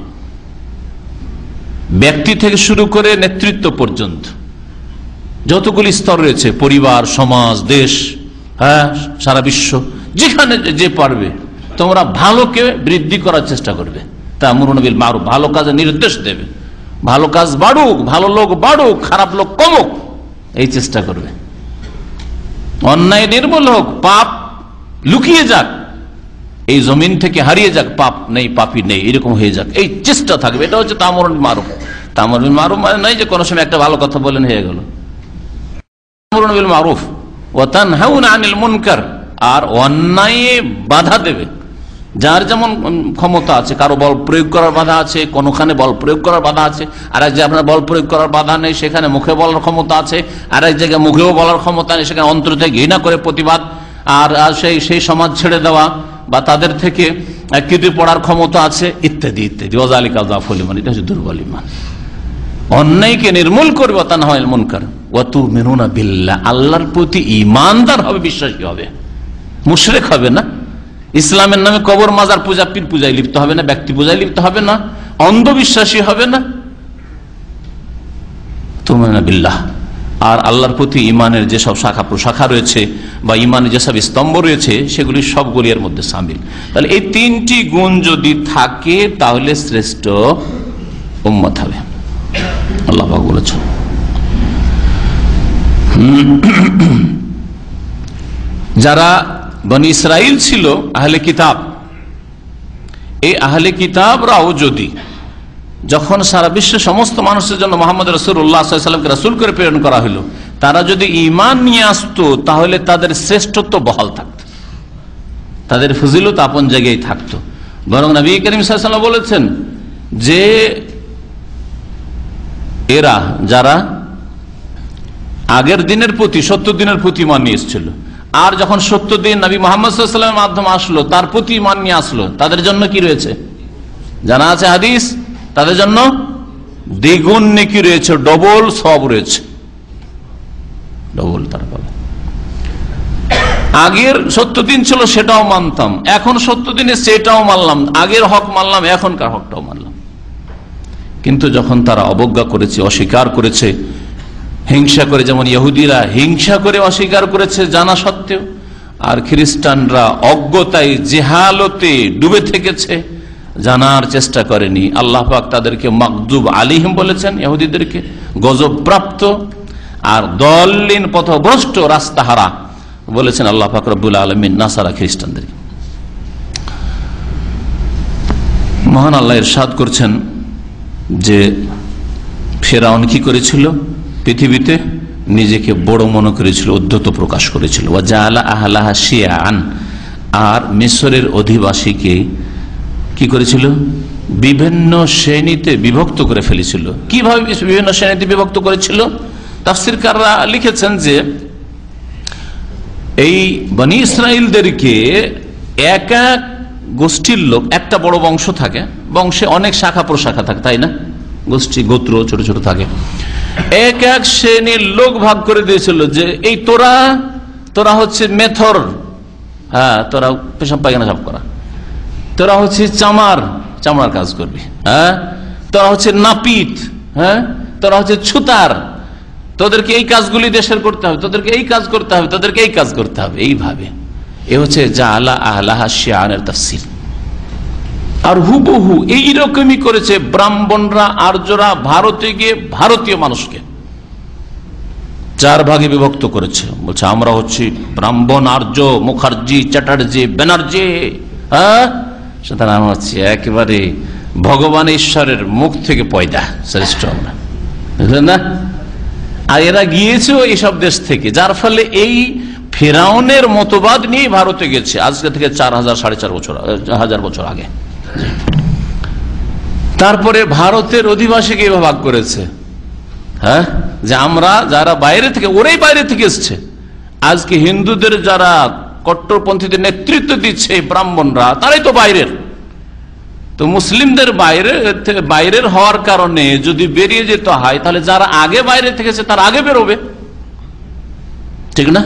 ব্যক্তি থেকে শুরু করে নেতৃত্ব পর্যন্ত যতগুলি স্তর রয়েছে, পরিবার, সমাজ, দেশ, সারা বিশ্ব, যেখানে যে পারবে তোমরা ভালোকে বৃদ্ধি করার চেষ্টা করবে। তা'মুরুনা বিল মারুফ, ভালো কাজের নির্দেশ দেবে, ভালো কাজ বাড়ুক, ভালো লোক বাড়ুক, খারাপ লোক কমুক, এই চেষ্টা করবে। অন্যায় নির্মূল হোক, পাপ লুকিয়ে যাক, এই জমিন থেকে হারিয়ে যাক, পাপ নেই, পাপী নেই, এরকম হয়ে যাক, এই চেষ্টা থাকবে। এটা হচ্ছে তা'মুরুনা বিল মারুফ। তা'মুরুনা বিল মারুফ মানে নয় যে কোনো সময় একটা ভালো কথা বলেন হয়ে গেল। তা'মুরুনা বিল মারুফ ওয়া তানহাউনা আনিল মুনকার, আর অন্যায়ে বাধা দেবে, যার যেমন ক্ষমতা আছে, কারো বল প্রয়োগ করার বাধা আছে, কোনখানে বল প্রয়োগ করার বাধা আছে, আর এক জায়গায় আপনার বল প্রয়োগ করার বাধা নেই, সেখানে মুখে বলার ক্ষমতা আছে, আর এক জায়গায় মুখেও বলার ক্ষমতা নেই, সেখানে অন্তর থেকে ঘৃণা করে প্রতিবাদ আর সেই সমাজ ছেড়ে দেওয়া বা তাদের থেকে কেটে পড়ার ক্ষমতা আছে, ইত্যাদি ইত্যাদি। ওয়াযালিকা যাফুল ঈমান, এটা হচ্ছে দুর্বল ঈমান। অন্যায়কে নির্মূল করবে, তা না হয় মুনকার। ওয়া তুমিনুনা বিল্লাহ, আল্লাহর প্রতি ঈমানদার হবে, বিশ্বাসী হবে, মুশরিক হবে না। ইসলামের নামে কবর মাজার পূজা, পীর পূজায় লিপ্ত হবে না, ব্যক্তি পূজায় লিপ্ত হবে না, অন্ধবিশ্বাসী হবে না। তুমিনুনা বিল্লাহ, আর আল্লাহর প্রতি ঈমানের যেসব শাখা প্রশাখা রয়েছে বা ঈমানের যেসব স্তম্ভ রয়েছে, সেগুলি সবগুলি এর মধ্যে শামিল। তাহলে এই তিনটি গুণ যদি থাকে তাহলে শ্রেষ্ঠ উম্মত হবে, আল্লাহ পাক বলেছেন। যারা বনি ইসরাইল ছিল আহলে কিতাব, এই আহলে কিতাবরাও যদি যখন সারা বিশ্বের সমস্ত মানুষের জন্য মোহাম্মদ রাসূলুল্লাহ সাল্লাল্লাহু আলাইহি ওয়াসাল্লামকে রাসূল করে প্রেরণ করা হলো, তারা যদি ঈমান নিয়ে আসতো তাহলে তাদের শ্রেষ্ঠত্ব বহাল থাকতো, তাদের ফজিলত আপন জায়গায় থাকতো। বরং নবী করিম সাল্লাল্লাহু আলাইহি ওয়াসাল্লাম বলেছেন যে এরা যারা আগের দিনের প্রতি 70 দিনের প্রতি ঈমান নিয়ে এসেছিল, আর যখন 70 দিন নবী মুহাম্মদ সাল্লাল্লাহু আলাইহি ওয়াসাল্লামের মাধ্যমে আসলো, তার প্রতি ঈমান নিয়ে আসলো, তাদের জন্য কি রয়েছে জানা আছে হাদিস, তাদের জন্য দ্বিগুণ নেকি রয়েছে, ডবল সওয়াব রয়েছে, ডবল তারা পাবে। আগের 70 দিন ছিল সেটাও মানতাম, এখন 70 দিনে সেটাও মানলাম, আগের হক মানলাম, এখনকার হকটাও মানলাম। কিন্তু যখন তারা অবজ্ঞা করেছে, অস্বীকার করেছে, হিংসা করে, যেমন ইহুদিরা হিংসা করে অস্বীকার করেছে জানা সত্ত্বেও, আর খ্রিস্টানরা অজ্ঞতায় জেহালতে ডুবে থেকেছে, জানার চেষ্টা করেনি, আল্লাহ পাক তাদেরকে মাগদুব আলাইহিম বলেছেন, ইহুদিদেরকে গজব প্রাপ্ত আর দল্লিন পথভ্রষ্ট রাস্তাহারা বলেছেন আল্লাহ পাক রব্বুল আলামিন নাসারা খ্রিস্টানদেরকে। মহান আল্লাহ ইরশাদ করছেন যে ফিরআউন কি করেছিল, পৃথিবীতে নিজেকে বড় মনে করেছিল, উদ্ধত প্রকাশ করেছিল। ওয়া জাআলা আহলাহা শিয়াআন, আর মিশরের অধিবাসীকে কি করেছিল, বিভিন্ন শ্রেণীতে বিভক্ত করে ফেলেছিল। কিভাবে বিভিন্ন শ্রেণীতে বিভক্ত করেছিল? তাফসীরকাররা লিখেছেন যে এই বনি ইসরাইলদেরকে এক এক গোষ্ঠীর লোক, একটা বড় বংশ থাকে, বংশে অনেক শাখা প্রশাখা থাকে, তাই না, গোষ্ঠী গোত্র ছোট ছোট থাকে, এক এক শ্রেণীর লোক ভাগ করে দিয়েছিল যে এই তোরা হচ্ছে মেথর, হ্যাঁ তোরা পেশাব পায়খানা সাফ করা, তোরা হচ্ছে চামড়ার কাজ করবি, হ্যাঁ তোরা হচ্ছে নাপিত, হ্যাঁ তোরা হচ্ছে ছুতার, তোদেরকে এই কাজগুলি দেশের করতে হবে, তোদেরকে এই কাজ করতে হবে, তোদেরকে এই কাজ করতে হবে, এইভাবে। এ হচ্ছে জাআলা আহলাহা শিয়াআনের তাফসীর। আর হুবহু এইরকমই করেছে ব্রাহ্মণরা, আর্যরা ভারতে গিয়ে ভারতীয় মানুষকে 4 ভাগে বিভক্ত করেছে। বলছে আমরা হচ্ছি ব্রাহ্মণ, আর্য, মুখার্জি, চ্যাটার্জি, ব্যানার্জি, হ্যাঁ সুতরাং হচ্ছে একেবারে ভগবান ঈশ্বরের মুখ থেকে পয়দা, শ্রেষ্ঠ আমরা, বুঝলেন না? আর এরা গিয়েছে এইসব দেশ থেকে, যার ফলে এই ফিরআউনের মতবাদ নিয়ে ভারতে গেছে আজকে থেকে 4,000-4,500 বছর আগে। তারপরে ভারতের অধিবাসীকে এভাবে ভাগ করেছে, হ্যাঁ যে আমরা যারা বাইরে থেকে, ওরাই বাইরে থেকে এসছে। আজকে হিন্দুদের যারা কট্টরপন্থীদের নেতৃত্ব দিচ্ছে ব্রাহ্মণরা, তারাই তো বাইরের। তো মুসলিমদের বাইরের হওয়ার কারণে যদি বেরিয়ে যেতে হয়, তাহলে যারা আগে বাইরে থেকেছে তারা আগে বেরোবে, ঠিক না?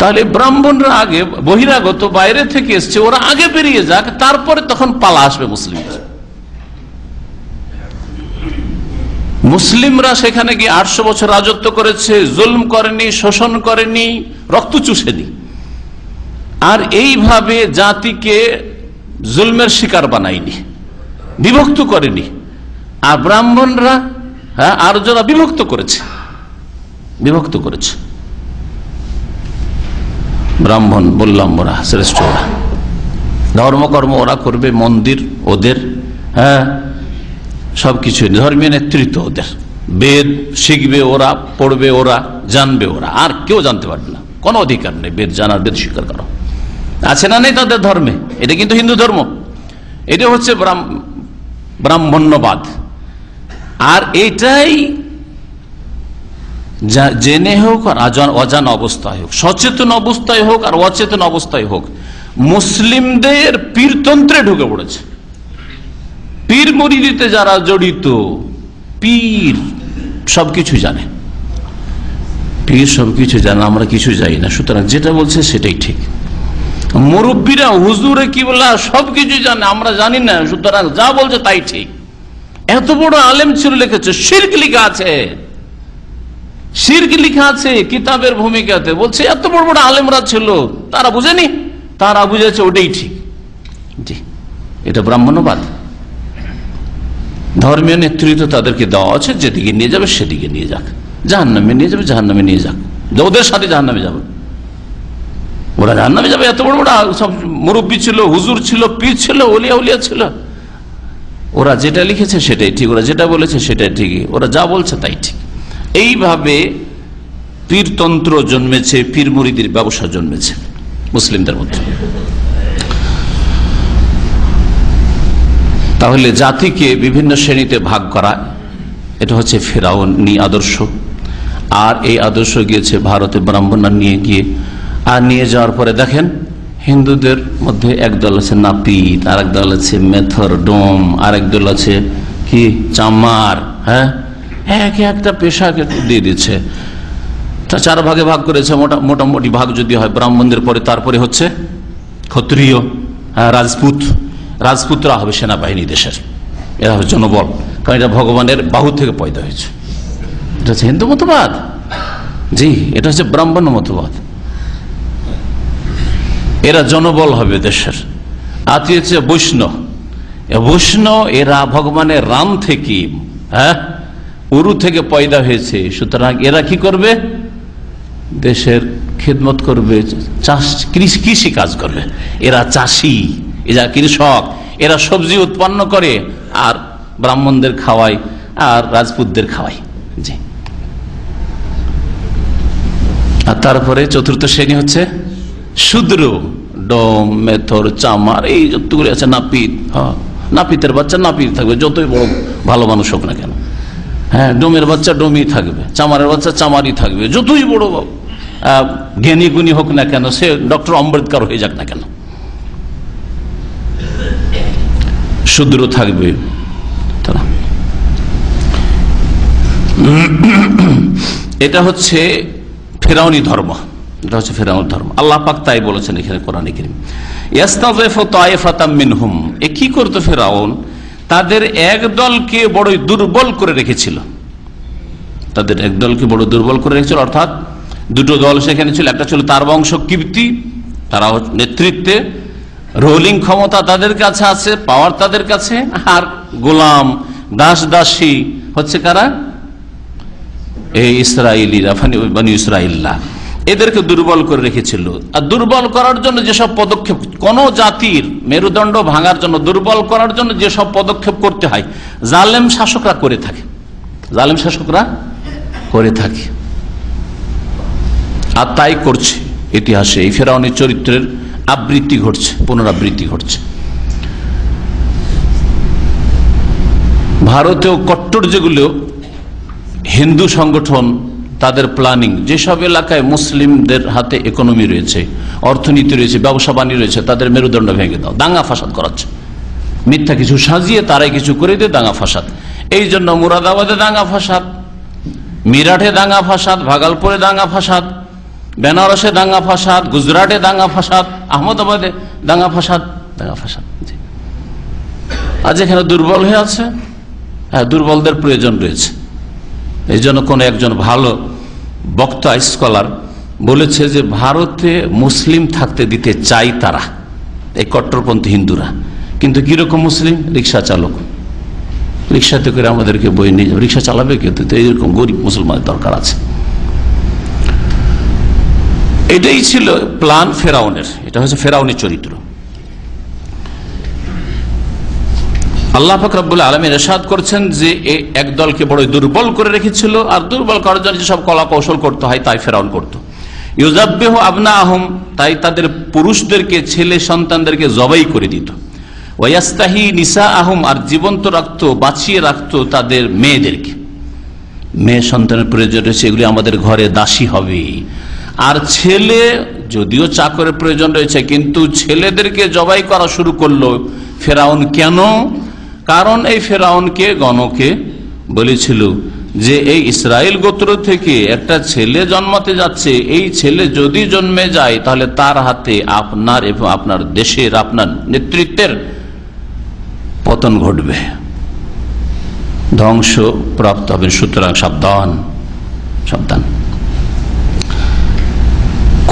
তাহলে ব্রাহ্মণরা আগে, বহিরাগত বাইরে থেকে এসছে, ওরা আগে বেরিয়ে যাক, তারপরে তখন পালা আসবে মুসলিমদের। মুসলিমরা সেখানে গিয়ে 800 বছর রাজত্ব করেছে, জুলম করেনি, শোষণ করেনি, রক্ত চুষেনি, আর এইভাবে জাতিকে জুলমের শিকার বানায়নি, বিভক্ত করেনি। আর ব্রাহ্মণরা, হ্যাঁ আর্যরা বিভক্ত করেছে। ব্রাহ্মণ বললাম ওরা শ্রেষ্ঠ, ওরা ধর্মকর্ম ওরা করবে, মন্দির ওদের, হ্যাঁ সবকিছু ধর্মীয় নেতৃত্ব ওদের, বেদ শিখবে ওরা, পড়বে ওরা, জানবে ওরা, আর কেউ জানতে পারবে না, কোনো অধিকার নেই বেদ জানার, বেদ স্বীকার করা। আছে না নেই তাদের ধর্মে? এটা কিন্তু হিন্দু ধর্ম, এটা হচ্ছে ব্রাহ্মণ্যবাদ। আর এটাই জেনে হোক আর অজানা অবস্থায় হোক, সচেতন অবস্থায় হোক আর অচেতন অবস্থায় হোক, মুসলিমদের পীরতন্ত্রে ঢুকে পড়েছে। পীর মুরিদিতে যারা জড়িত, পীর সবকিছু জানে, পীর সবকিছু জানে, আমরা কিছু জানি না। সুতরাং যেটা বলছে সেটাই ঠিক। মুরব্বীরা হুজুরে কি বলে সবকিছু জানে, আমরা জানি না, সুতরাং যা বলছে তাই ঠিক। এত বড় আলেম ছিল, লিখেছে, শিরক লিখা আছে, শিরক লিখা আছে কিতাবের ভূমিকাতে। বলছে এত বড় বড় আলেমরা ছিল, তারা বুঝেনি, তারা বুঝেছে ওটাই ঠিক। জি, এটা ব্রাহ্মণ্যবাদ। ধর্মীয় নেতৃত্ব তাদেরকে দেওয়া আছে, যেদিকে নিয়ে যাবে সেদিকে নিয়ে যাক, জাহান্নামে নিয়ে যাবে জাহান্নামে নিয়ে যাক, ওদের সাথে জাহান্নামে যাবে, ওরা জাহান্নামে যাবে। এত বড় বড় সব মুরব্বী ছিল, হুজুর ছিল, পীর ছিল, ওলিয়া উলিয়া ছিল, ওরা যেটা লিখেছে সেটাই ঠিক, ওরা যেটা বলেছে সেটাই ঠিক, ওরা যা বলছে তাই ঠিক। এইভাবে পীরতন্ত্র জন্মেছে, পীর মুরিদির ব্যবসা জন্মেছে মুসলিমদের মধ্যে। তাহলে জাতিকে বিভিন্ন শ্রেণীতে ভাগ করা, এটা হচ্ছে ফেরাউনি আদর্শ। আর এই আদর্শ গিয়েছে ভারতে ব্রাহ্মণরা নিয়ে গিয়ে, আর নিয়ে যাওয়ার পরে দেখেন হিন্দুদের মধ্যে একদল আছে নাপিত, আর একদল আছে মেথর ডোম, আর একদল আছে কি চামার। হ্যাঁ, একটা পেশাকে দিয়ে দিচ্ছে, তা 4 ভাগে ভাগ করেছে। মোটামুটি ভাগ যদি হয় ব্রাহ্মণদের পরে, তারপরে হচ্ছে ক্ষত্রিয়, রাজপুত, রাজপুতরা হবে সেনাবাহিনী দেশের, এরা হবে জনবল, কারণ এটা ভগবানের বাহু থেকে পয়দা হয়েছে। এটা হচ্ছে হিন্দু মতবাদ। জি, এটা হচ্ছে ব্রাহ্মণ মতবাদ। এরা জনবল হবে দেশের। আর হচ্ছে বৈষ্ণব, বৈষ্ণব এরা ভগবানের রাম থেকে, উরু থেকে পয়দা হয়েছে। সুতরাং এরা কি করবে? দেশের খিদমত করবে, কৃষি কাজ করবে। এরা চাষি, এরা কৃষক, এরা সবজি উৎপন্ন করে আর ব্রাহ্মণদের খাওয়ায় আর রাজপুতদের খাওয়ায়। জি, আর তারপরে চতুর্থ শ্রেণী হচ্ছে শূদ্র, ডোম, মেথর, চামার, এই যতগুলি আছে, নাপিত। নাপিতের বাচ্চা নাপিত থাকবে, যতই বড় ভালো মানুষ হোক না কেন। হ্যাঁ, ডোমের বাচ্চা ডোমই থাকবে, চামারের বাচ্চা চামারই থাকবে, যতই বড় জ্ঞানী গুণী হোক না কেন, সে ডক্টর আম্বেদকর হয়ে যাক না কেন, শূদ্র থাকবে। এটা হচ্ছে ফেরাউনি ধর্ম, এটা হচ্ছে ফেরাউন ধর্ম। আল্লাহ পাক তাই বলেছেন এখানে কোরআনে কারীম, ইয়াস্তাযিফু তায়েফাতাম মিনহুম। এ কি করতো ফেরাউন? তাদের এক দলকে বড় দুর্বল করে রেখেছিল, তাদের এক দলকে বড় দুর্বল করে রেখেছিল। অর্থাৎ দুটো দল সেখানে ছিল, একটা ছিল তার বংশ কিপ্তি, তারা নেতৃত্বে রোলিং ক্ষমতা তাদের কাছে আছে, পাওয়ার তাদের কাছে, আর গোলাম দাস দাসী হচ্ছে কারা? এই ইসরায়েলিরা, বনি ইসরায়েলরা। এদেরকে দুর্বল করে রেখেছিল। আর দুর্বল করার জন্য যেসব পদক্ষেপ, কোন জাতির মেরুদণ্ড ভাঙার জন্য, দুর্বল করার জন্য যেসব পদক্ষেপ করতে হয়, জালেম শাসকরা করে থাকে, জালেম শাসকরা করে থাকে। আর তাই করছে ইতিহাসে। এই ফেরাউনি চরিত্রের আবৃত্তি ঘটছে, পুনরাবৃত্তি ঘটছে। ভারতেও কট্টর যেগুলো হিন্দু সংগঠন, তাদের প্ল্যানিং, যেসব এলাকায় মুসলিমদের হাতে ইকোনমি রয়েছে, অর্থনীতি রয়েছে, ব্যবসা বাণিজ্য রয়েছে, তাদের মেরুদণ্ড ভেঙে দাও, দাঙ্গা ফাসাদ করাচ্ছে। মিথ্যা কিছু সাজিয়ে তারাই কিছু করে দিয়ে দাঙ্গা ফাসাদ। এই জন্য মুরাদাবাদে দাঙ্গা ফাসাদ, মিরাটে দাঙ্গা ফাসাদ, ভাগলপুরে দাঙ্গা ফাসাদ, বেনারসে দাঙ্গা ফাসাদ, গুজরাটে দাঙ্গা ফাসাদ, আহমদাবাদে দাঙ্গা ফাসাদ, দাঙ্গা ফাসাদ। আজ এখানে দুর্বল হয়ে আছে, হ্যাঁ, দুর্বলদের প্রয়োজন রয়েছে। এই জন্য কোন একজন ভালো বক্তা, স্কলার বলেছে যে ভারতে মুসলিম থাকতে দিতে চাই তারা, এই কট্টরপন্থী হিন্দুরা, কিন্তু কিরকম মুসলিম? রিক্সা চালক, রিক্সাতে করে আমাদেরকে বই নিয়ে যাবে, রিক্সা চালাবে কিন্তু এইরকম গরিব মুসলমানের দরকার আছে। এটাই ছিল প্ল্যান ফেরাউনের। এটা হচ্ছে ফেরাউনের চরিত্র। আল্লাহ পাক রব্বুল আলামিন ইরশাদ করছেন যে এক দলকে বড় দুর্বল করে রেখেছিল, আর দুর্বল করার জন্য যেসব কলা কৌশল করতে হয় তাই ফেরাউন করত। ইউযাব্বিহু আবনাআহুম, তাই তাদের পুরুষদেরকে, ছেলে সন্তানদেরকে জবাই করে দিত। ওয়া ইয়াস্তাহি নিসাআহুম, আর জীবন্ত রাখতো, বাঁচিয়ে রাখতো তাদের মেয়েদেরকে। মেয়ে সন্তানের প্রয়োজন রয়েছে, এগুলি আমাদের ঘরে দাসী হবে। আর ছেলে যদিও চাকরের প্রয়োজন রয়েছে, কিন্তু ছেলেদেরকে জবাই করা শুরু করলো ফেরাউন। কেন? কারণ এই ফেরাউনকে গণকে বলেছিল যে এই ইসরায়েল গোত্র থেকে একটা ছেলে জন্মাতে যাচ্ছে, এই ছেলে যদি জন্মে যায় তাহলে তার হাতে আপনার এবং আপনার দেশের, আপনার নেতৃত্বের পতন ঘটবে, ধ্বংস প্রাপ্ত হবে। সুতরাং সাবধান, সাবধান।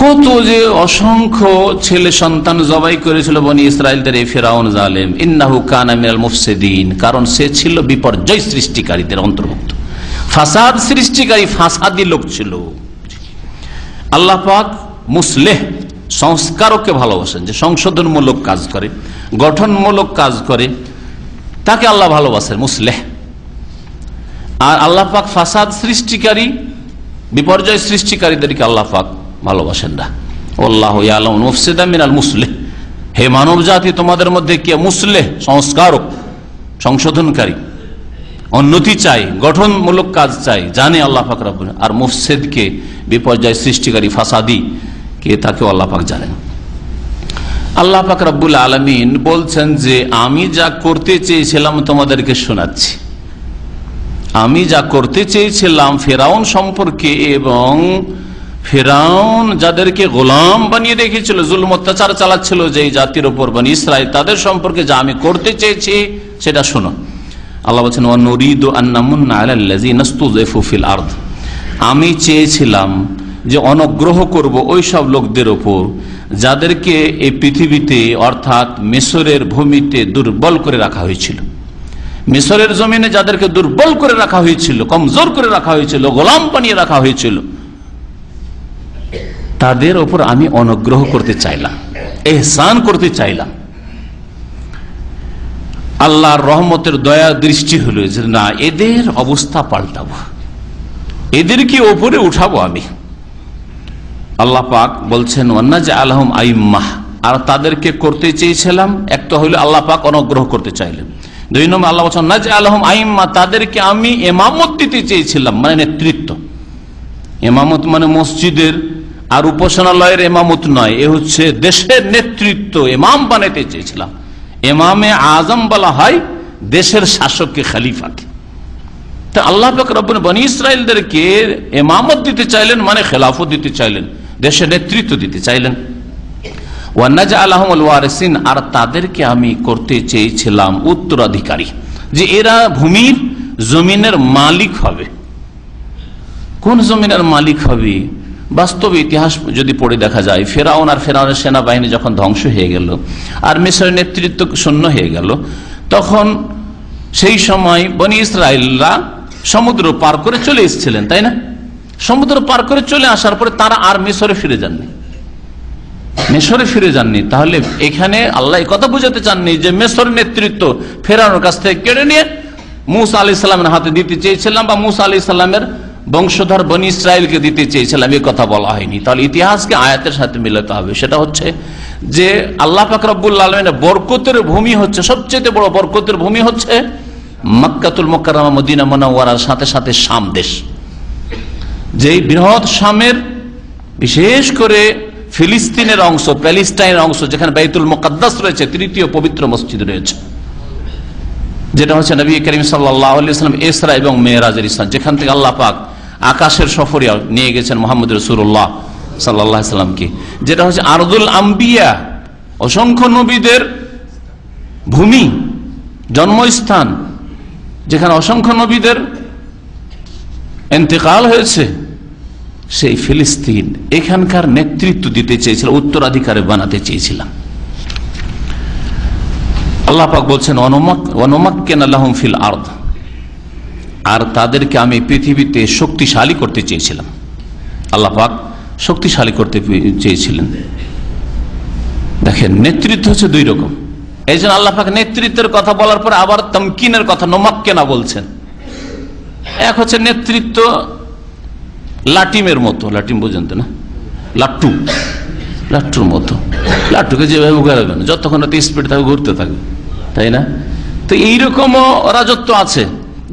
কত যে অসংখ্য ছেলে সন্তান জবাই করেছিল বনি ইসরায়েলদের এই ফিরআউন জালেম। ইন্নাহু কানা মিনাল মুফসিদিন, কারণ সে ছিল বিপর্যয় সৃষ্টিকারীদের অন্তর্ভুক্ত, ফাসাদ সৃষ্টিকারী, ফাসাদি লোক ছিল। আল্লাহ পাক মুসলেহ, সংস্কারককে ভালোবাসেন, যে সংশোধনমূলক কাজ করে, গঠনমূলক কাজ করে, তাকে আল্লাহ ভালোবাসেন, মুসলেহ। আর আল্লাহ পাক ফাসাদ সৃষ্টিকারী, বিপর্যয় সৃষ্টিকারীদেরকে আল্লাহ পাক ভালোবাসেন না। আল্লাহু ইয়ালামুল মুফসিদা মিনাল মুসলিহ, হে মানব জাতি তোমাদের মধ্যে কে মুসলেহ, সংস্কারক, সংশোধনকারী, উন্নতি চাই, গঠনমূলক কাজ চাই, জানে আল্লাহ পাক রব্বুল। আর মুফসিদকে, বিপর্যয় সৃষ্টিকারী, ফাসাদি কে, তাকেও আল্লাহ পাক জানেন। আল্লাহ পাক রব্বুল আলামিন বলছেন যে আমি যা করতে চেয়েছিলাম তোমাদেরকে শোনাচ্ছি। আমি যা করতে চেয়েছিলাম ফেরাউন সম্পর্কে, এবং ফেরাউন যাদেরকে গোলাম বানিয়ে রেখেছিল, জুলম অত্যাচার চালাচ্ছিল যে জাতির উপর, বনি ইসরাইল, তাদের সম্পর্কে যা আমি করতে চেয়েছি সেটা শোনো। আল্লাহ বলছেন ওয়া নুরিদু আন নামুন্না আলাল লাযিনা ইসতুযিফু ফিল আরদ, আমি চেয়েছিলাম যে অনুগ্রহ করব ওই সব লোকদের উপর যাদেরকে এই পৃথিবীতে, অর্থাৎ মিশরের ভূমিতে দুর্বল করে রাখা হয়েছিল। মিশরের জমিনে যাদেরকে দুর্বল করে রাখা হয়েছিল, কমজোর করে রাখা হয়েছিল, গোলাম বানিয়ে রাখা হয়েছিল, তাদের উপর আমি অনুগ্রহ করতে চাইলাম, ইহসান করতে চাইলাম। আল্লাহর রহমতের দয়া দৃষ্টি হলো যে না, এদের অবস্থা পাল্টাবো, এদেরকে ওপরে উঠাবো আমি। আল্লাহ পাক বলছেন ওয়ানাজআলহুম আইম্মাহ, আর তাদেরকে করতে চেয়েছিলাম, একটা হলো আল্লাহ পাক অনুগ্রহ করতে চাইলেন, দুই নম্বর আল্লাহ বলছেন নাজআলহুম আইম্মা, তাদেরকে আমি ইমামত দিতে চেয়েছিলাম, মানে নেতৃত্ব। ইমামত মানে মসজিদের আর উপাসনালয়ের ইমামত নয়, এ হচ্ছে দেশের নেতৃত্ব, ইমাম বানাতে চেয়েছিলাম। ইমামে আজম বলা হয় দেশের শাসককে, খলিফাকে। তা আল্লাহ পাক রব্বুল বনি ইসরাইলদেরকে ইমামত দিতে চাইলেন, মানে খেলাফত দিতে চাইলেন, দেশের নেতৃত্ব দিতে চাইলেন। ওয়া নাজআলহুমুল ওয়ারিসিন, আর তাদেরকে আমি করতে চেয়েছিলাম উত্তরাধিকারী, যে এরা ভূমির, জমিনের মালিক হবে। কোন জমিনের মালিক হবে? বাস্তবে ইতিহাস যদি পড়ে দেখা যায়, ফেরাউন আর ফেরাউনের সেনাবাহিনী যখন ধ্বংস হয়ে গেল, আর মিশরের নেতৃত্ব শূন্য হয়ে গেল, তখন সেই সময় বনি ইসরায়েলরা সমুদ্র পার করে চলে এসেছিলেন, তাই না? সমুদ্র পার করে চলে আসার পরে তারা আর মিশরে ফিরে যাননি, মিশরে ফিরে যাননি। তাহলে এখানে আল্লাহ এই কথা বুঝাতে চাননি যে মিশরের নেতৃত্ব ফেরাউনের কাছ থেকে কেড়ে নিয়ে মুসা আলাইহিস সালামের হাতে দিতে চেয়েছিলাম, বা মুসা আলাইহিস সালামের বংশধর বনি ইসরায়েলকে দিতে চেয়েছিলাম, এই কথা বলা হয়নি। তাহলে ইতিহাসকে আয়াতের সাথে মিলাতে হবে। সেটা হচ্ছে যে আল্লাহ পাক রব্বুল আলামিনের বরকতের ভূমি হচ্ছে, সবচেয়ে বড় বরকতের ভূমি হচ্ছে মক্কাতুল মুকাররমা, মদিনা মুনাওয়ারার সাথে সাথে শাম দেশ। যেই বৃহৎ শামের, বিশেষ করে ফিলিস্তিনের অংশ, প্যালেস্টাইনের অংশ, যেখানে বাইতুল মুকাদ্দাস রয়েছে, তৃতীয় পবিত্র মসজিদ রয়েছে, যেটা হচ্ছে নবী করিম সাল্লাল্লাহু আলাইহি ওয়াসাল্লাম ইসরা এবং মেরাজের স্থান, যেখান থেকে আল্লাহ পাক আকাশের সফরে নিয়ে গেছেন মুহাম্মদ রাসূলুল্লাহ সাল্লাল্লাহু আলাইহি ওয়াসাল্লামকে, যেটা হচ্ছে আরদুল আম্বিয়া, অসংখ্য নবীদের ভূমি, জন্মস্থান, যেখানে অসংখ্য নবীদের ইন্তেকাল হয়েছে, সেই ফিলিস্তিন, এখানকার নেতৃত্ব দিতে চেয়েছিল, উত্তরাধিকারী বানাতে চেয়েছিলাম। আল্লাহ পাক বলছেন ওয়ানুমাক্কিনা লাহুম ফিল আরদ, আর তাদেরকে আমি পৃথিবীতে শক্তিশালী করতে চেয়েছিলাম। আল্লাহ পাক শক্তিশালী করতে চেয়েছিলেন। দেখেন, নেতৃত্ব হচ্ছে দুই রকম। এই জন্য আল্লাহ পাক নেতৃত্বের কথা বলার পর আবার তামকিনের কথা, নোমাক্কেনা বলছেন। এক হচ্ছে নেতৃত্ব লাটিমের মতো, লাটিম বুঝেন তো না, লাট্টুর মতো। লাট্টুকে যেভাবে ঘুরাবেন যতক্ষণ স্পিড থাকবে ঘুরতে থাকবে, তাই না? তো এইরকমও রাজত্ব আছে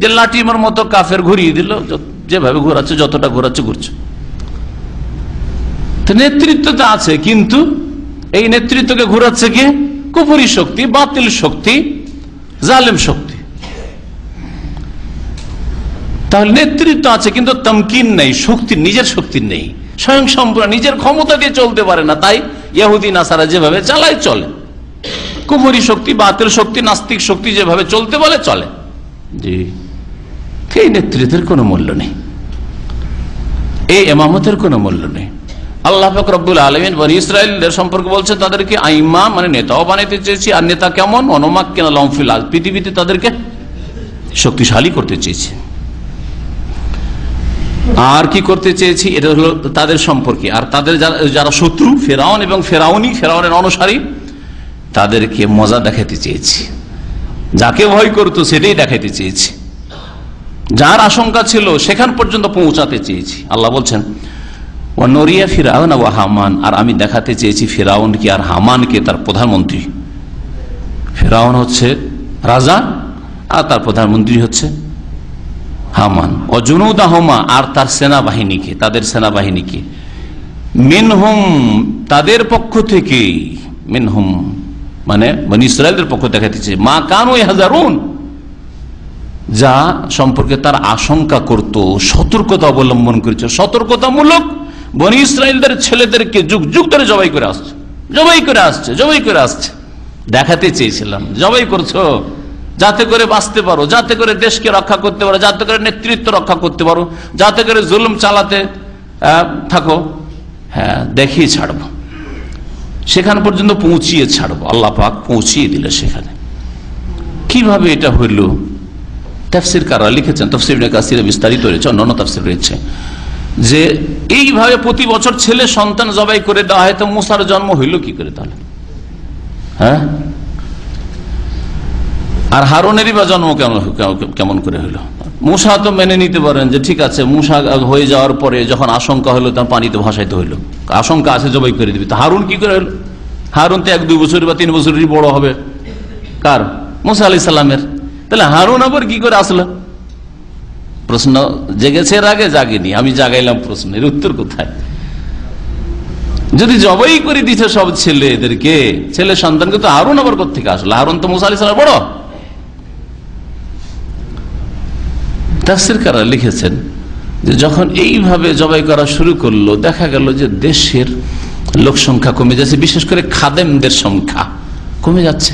যে লাঠিমার মতো কাফের ঘুরিয়ে দিল, যেভাবে ঘোরাচ্ছে যতটা ঘোরাচ্ছে ঘুরছে। তো নেতৃত্বটা আছে, কিন্তু এই নেতৃত্বকে ঘোরাচ্ছে কি? কুফরি শক্তি, বাতিল শক্তি, জালেম শক্তি। তাহলে নেতৃত্ব আছে কিন্তু তামকিন নেই, শক্তি, নিজের শক্তি নেই, স্বয়ং সম্পূর্ণ নিজের ক্ষমতা দিয়ে চলতে পারে না। তাই ইহুদি নাসারা যেভাবে চালায় চলে, কুফরি শক্তি, বাতিল শক্তি, নাস্তিক শক্তি যেভাবে চলতে বলে চলে। জি, এই নেতৃত্বের কোনো মূল্য নেই, এই ইমামতের কোনো মূল্য নেই। আল্লাহ পাক রব্বুল আলামিন বনি ইসরাইলদের সম্পর্কে বলছে তাদেরকে আইমা মানে নেতাও বানাইতে চেয়েছি। আর নেতা কেমন? অনুমাক্কিনা লাহুম ফিল আরদ, পৃথিবীতে তাদেরকে শক্তিশালী করতে চেয়েছি। আর কি করতে চেয়েছি? এটা হলো তাদের সম্পর্কে। আর তাদের যারা শত্রু ফেরাউন এবং ফেরাউনের অনুসারী, তাদেরকে মজা দেখাতে চেয়েছি। যাকে ভয় করতো সেটাই দেখাতে চেয়েছি, যার আশঙ্কা ছিল সেখান পর্যন্ত পৌঁছাতে চেয়েছি। আল্লাহ বলছেন ওয়ানুরিয়া ফিরআউন ওয়া হামান, আর আমি দেখাতে চেয়েছি ফিরআউনকে আর হামানকে, তার প্রধানমন্ত্রী। ফিরআউন হচ্ছে রাজা আর তার প্রধানমন্ত্রী হচ্ছে হামান। অজুনুদাহুমা, আর তার সেনাবাহিনীকে, তাদের সেনাবাহিনীকে। মিনহুম, তাদের পক্ষ থেকে, মিনহুম মানে বনি ইসরাইলদের পক্ষ দেখাতেছে, মা কানু ইয়াহজারুন, যা সম্পর্কে তার আশঙ্কা করত, সতর্কতা অবলম্বন করেছে। সতর্কতামূলক বনি ইসরাইলদের ছেলেদেরকে যুগ যুগ ধরে জবাই করে আসছে। দেখাতে চেয়েছিলাম জবাই করছো, যাতে করে বাঁচতে পারো, যাতে করে দেশকে রক্ষা করতে পারো, যাতে করে নেতৃত্ব রক্ষা করতে পারো, যাতে করে জুলুম চালাতে থাকো। হ্যাঁ, দেখিয়ে ছাড়বো, সেখান পর্যন্ত পৌঁছিয়ে ছাড়বো। আল্লাহ পাক পৌঁছিয়ে দিলে সেখানে। কিভাবে এটা হইল? তাফসীরকাররা লিখেছেন, তাফসীর ইবনে কাসিরে বিস্তারিত রয়েছে, অন্যান্য তাফসীর রয়েছে, যে এইভাবে প্রতি বছর ছেলে সন্তান জবাই করে দেওয়া হয়। তো মুসার জন্ম হইল কি করে তাহলে? হ্যাঁ, আর হারুনেরই বা জন্ম কেমন করে হইল? মুসা তো মেনে নিতে পারেন যে ঠিক আছে, মুসা হয়ে যাওয়ার পরে যখন আশঙ্কা হলো তার পানিতে ভাসাইতে হইলো, আশঙ্কা আছে জবাই করে দিবি। তো হারুন কি করে হলো? হারুন তো 1-2 বছর বা 3 বছরেরই বড় হবে। কার? মুসা আলাইহিস সালামের। তাহলে হারুন আবার কি করে আসলো? প্রশ্ন জেগেছে, এর আগে জাগেনি, আমি জাগাইলাম প্রশ্নের উত্তর কোথায়? যদি জবাই করে দিচ্ছে সব ছেলেদেরকে, ছেলে সন্তানকে, তো হারুন আবার কোথেকে আসলো? হারুন তো মুসা আলাইহিস সালামের বড়। তাফসীরকাররা লিখেছেন যে যখন এইভাবে জবাই করা শুরু করলো, দেখা গেল যে দেশের লোক সংখ্যা কমে যাচ্ছে, বিশেষ করে খাদেমদের সংখ্যা কমে যাচ্ছে।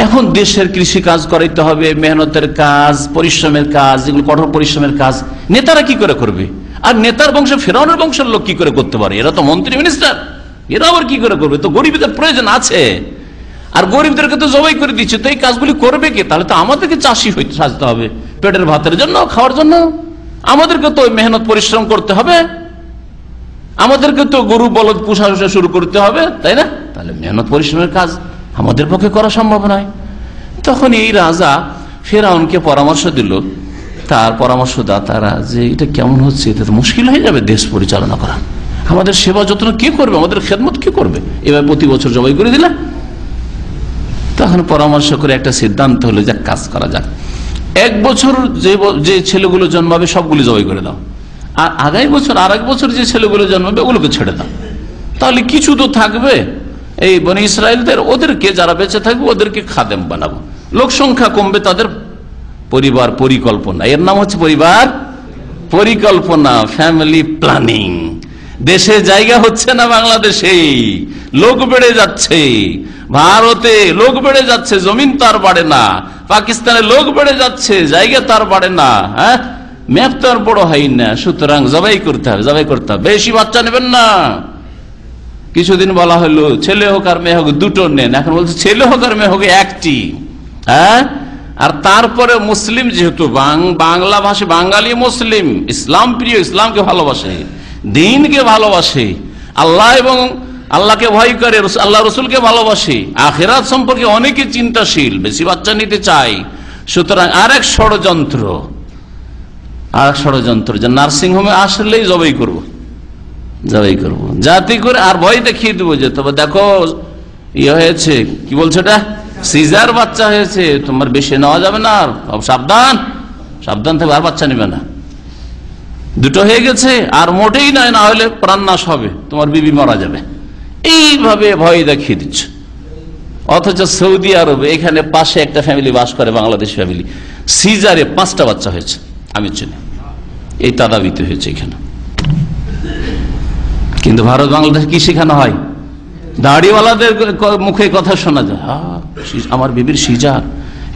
এখন দেশের কৃষি কাজ করাইতে হবে, মেহনতের কাজ, পরিশ্রমের কাজ, যেগুলো কঠোর পরিশ্রমের কাজ নেতারা কি করে করবে? আর নেতার বংশ ফেরাউনের বংশের লোক কি করে করতে পারে? এরা তো মন্ত্রী মিনিস্টার, এরা আবার কি করে করবে? তো গরিবদের প্রয়োজন আছে, আর গরিবদেরকে তো জবাই করে দিচ্ছে। তো এই কাজগুলি করবে কে? তাহলে তো আমাদেরকে চাষি হইতে সাজতে হবে, পেটের ভাতের জন্য, খাওয়ার জন্য। আমাদেরকে তো মেহনত পরিশ্রম করতে হবে, আমাদেরকে তো গরু বলদ পোষা শুরু করতে হবে, তাই না? তাহলে মেহনত পরিশ্রমের কাজ আমাদের পক্ষে করা সম্ভব নয়। তখন এই রাজা ফেরাউনকে পরামর্শ দিল, তার পরামর্শদাতারা, যে এটা কেমন হচ্ছে, এটা তো মুশকিল হয়ে যাবে দেশ পরিচালনা করা, আমাদের সেবা যত্ন কে করবে, আমাদের খেদমত কে করবে, এবার প্রতি বছর জবাই করে দিলে। তখন পরামর্শ করে একটা সিদ্ধান্ত হলো, যে কাজ করা যাক, 1 বছর যে ছেলেগুলো জন্মাবে সবগুলো জবাই করে দাও, আর আগামী বছর আর 1 বছর যে ছেলেগুলো জন্মাবে ওগুলোকে ছেড়ে দাও। তাহলে কিছু তো থাকবে এই বনি ইসরাইলদের, ওদেরকে যারা বেঁচে থাকবে ওদেরকে খাদেম বানাবো, লোক সংখ্যা কমবে, তাদের পরিবার পরিকল্পনা, এর নাম হচ্ছে পরিবার পরিকল্পনা, ফ্যামিলি প্ল্যানিং। দেশে জায়গা হচ্ছে না, বাংলাদেশে লোক বেড়ে যাচ্ছে, ভারতে লোক বেড়ে যাচ্ছে, জমিন তার বাড়ে না, পাকিস্তানে লোক বেড়ে যাচ্ছে, জায়গা তার বাড়ে না, হ্যাঁ, ম্যাপ তো আর বড় হয় না। সুতরাং জবাই করতে হবে, জবাই করতে হবে, বেশি বাচ্চা নেবেন না। কিছুদিন বলা হলো ছেলে হোক আর মেয়ে হোক দুটো নেন, এখন বলছে ছেলে হোক আর মেয়ে হোক একটি। হ্যাঁ, আর তারপরে মুসলিম, যেহেতু বাংলা ভাষী, বাঙালি মুসলিম, ইসলাম প্রিয়, ইসলামকে ভালোবাসে, দ্বীনকে ভালোবাসে, আল্লাহ এবং আল্লাহকে ভয় করে, আল্লাহ রসুলকে ভালোবাসে, আখিরাত সম্পর্কে অনেকে চিন্তাশীল, বেশি বাচ্চা নিতে চাই। সুতরাং আরেক ষড়যন্ত্র, যে নার্সিং হোমে আসলেই জবাই করবো, জবাই করবো, যাতে করে আর ভয় দেখিয়ে দেবো যে তবে দেখো ইয়ে হয়েছে, কি বলছো এটা, সিজার বাচ্চা হয়েছে, তোমার বেশি নেওয়া যাবে না, আর সাবধান সাবধান থাকবে, আর বাচ্চা নেবে না, দুটো হয়ে গেছে আর মোটেই নয়, না হলে প্রাণ নাশ হবে, তোমার বিবি মারা যাবে। এইভাবে ভয় দেখিয়ে দিচ্ছে। অথচ সৌদি আরবে এখানে পাশে একটা ফ্যামিলি বাস করে, বাংলাদেশ ফ্যামিলি, সিজারে 5টা বাচ্চা হয়েছে, আমি চিনি, এই তাদাবিতে হয়েছে এখানে। কিন্তু ভারত বাংলাদেশ কি শেখানো হয়? দাড়িওয়ালাদের মুখে কথা শোনা যায়, আমার বিবির সিজার,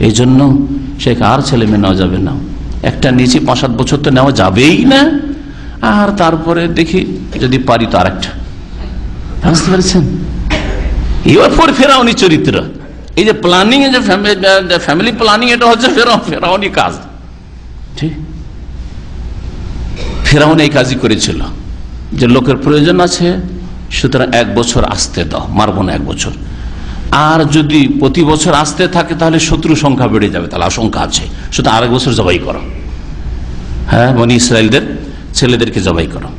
এই জন্য সে আর ছেলে মেয়ে নেওয়া যাবে না, একটা নিচে 5-7 বছর তো নেওয়া যাবেই না, আর তারপরে দেখি যদি পারি তো আরেকটা। বুঝতে পারছেন? এবার পর ফেরাউনি চরিত্র, এই যে প্ল্যানিং, যে ফ্যামিলি প্ল্যানিং, এটা হচ্ছে ফেরাউনি কাজ। ঠিক, ফেরাউন এই কাজই করেছিল যে লোকের প্রয়োজন আছে, সুতরাং 1 বছর আসতে দাও, মারবো না 1 বছর, আর যদি প্রতি বছর আসতে থাকে তাহলে শত্রু সংখ্যা বেড়ে যাবে, তাহলে আশঙ্কা আছে, সুতরাং আরেক বছর জবাই করো। হ্যাঁ, বনি ইসরায়েলদের ছেলেদেরকে জবাই করো।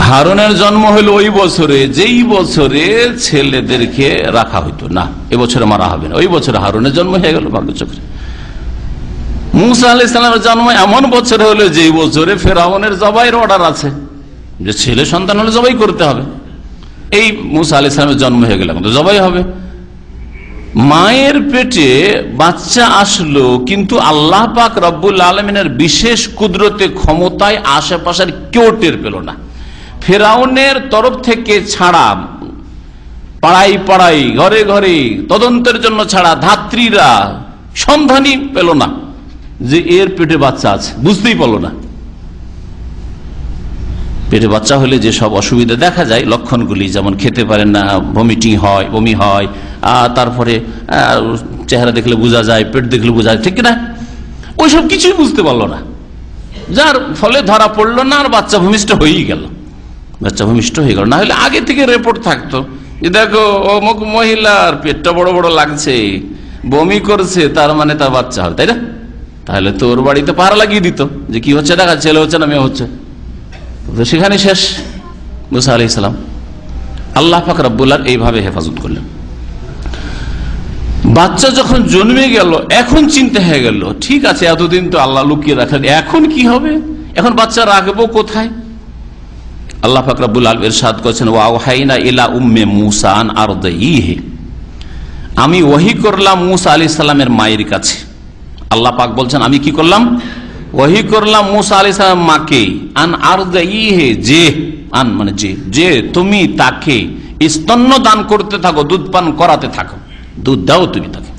হারুনের জন্ম হলো ওই বছরে, যেই বছরে ছেলেদেরকে রাখা হইতো না, এবছরে মারা হবে না, ওই বছরে হারুনের জন্ম হয়ে গেল ভাগ্যচক্রে। মুসা আলাইহিস সালামের জন্ম এমন বছরে হলো যেই বছরে ফেরাউনের জবাইয়ের অর্ডার আছে, যে ছেলে সন্তান হলে জবাই করতে হবে। এই মুসা আলাইহিস সালামের জন্ম হয়ে গেল, কিন্তু জবাই হবে। মায়ের পেটে বাচ্চা আসলো, কিন্তু আল্লাহ পাক রব্বুল আলামিনের বিশেষ কুদরতে ক্ষমতায় আশেপাশের কেউ টের পেল না। ফেরাউনের তরফ থেকে ছাড়া, পাড়াই পাড়াই, ঘরে ঘরে তদন্তের জন্য ছাড়া ধাত্রীরা সন্ধানই পেল না যে এর পেটে বাচ্চা আছে, বুঝতেই পারল না। পেটে বাচ্চা হলে যে সব অসুবিধা দেখা যায়, লক্ষণগুলি, যেমন খেতে পারেন না, বমি হয়, তারপরে চেহারা দেখলে বোঝা যায়, পেট দেখলে বোঝা যায়, ঠিক না? ওইসব কিছুই বুঝতে পারলো না, যার ফলে ধরা পড়লো না, আর বাচ্চা ভূমিষ্ঠ হয়েই গেল। না হলে আগে থেকে রিপোর্ট থাকতো যে দেখো অমুক মহিলার পেটটা বড় বড় লাগছে, বমি করছে, তার মানে তার বাচ্চা হবে, তাই না? তাহলে তোর বাড়িতে পাহারা লাগিয়ে দিত যে কি হচ্ছে, দেখা ছেলে হচ্ছে না মেয়ে হচ্ছে। তো সেখানে শেষ মুসা আলাইহিস সালাম। আল্লাহ পাক রব্বুল আলামিন এইভাবে হেফাজত করলেন। বাচ্চা যখন জন্মে গেল, এখন চিন্তা হয়ে গেল, ঠিক আছে এতদিন তো আল্লাহ লুকিয়ে রাখলেন, এখন কি হবে, এখন বাচ্চা রাখবো কোথায়? আল্লাহ পাক রব্বুল আলামিন ইরশাদ করেছেন, ওয়া আওহাইনা ইলা উম্মে মুসা আন আরদিহি, আমি ওহী করলাম মুসা আলাইহিস সালামের মায়ের কাছে। আল্লাহ পাক বলছেন, আমি কি করলাম? ওহী করলাম মুসা আলাইহিস সালাম মাকে, আন আরদিহি, যে, আন মানে যে তুমি তাকে স্তন্য দান করতে থাকো, দুধ পান করাতে থাকো, দুধ দাও তুমি তাকে।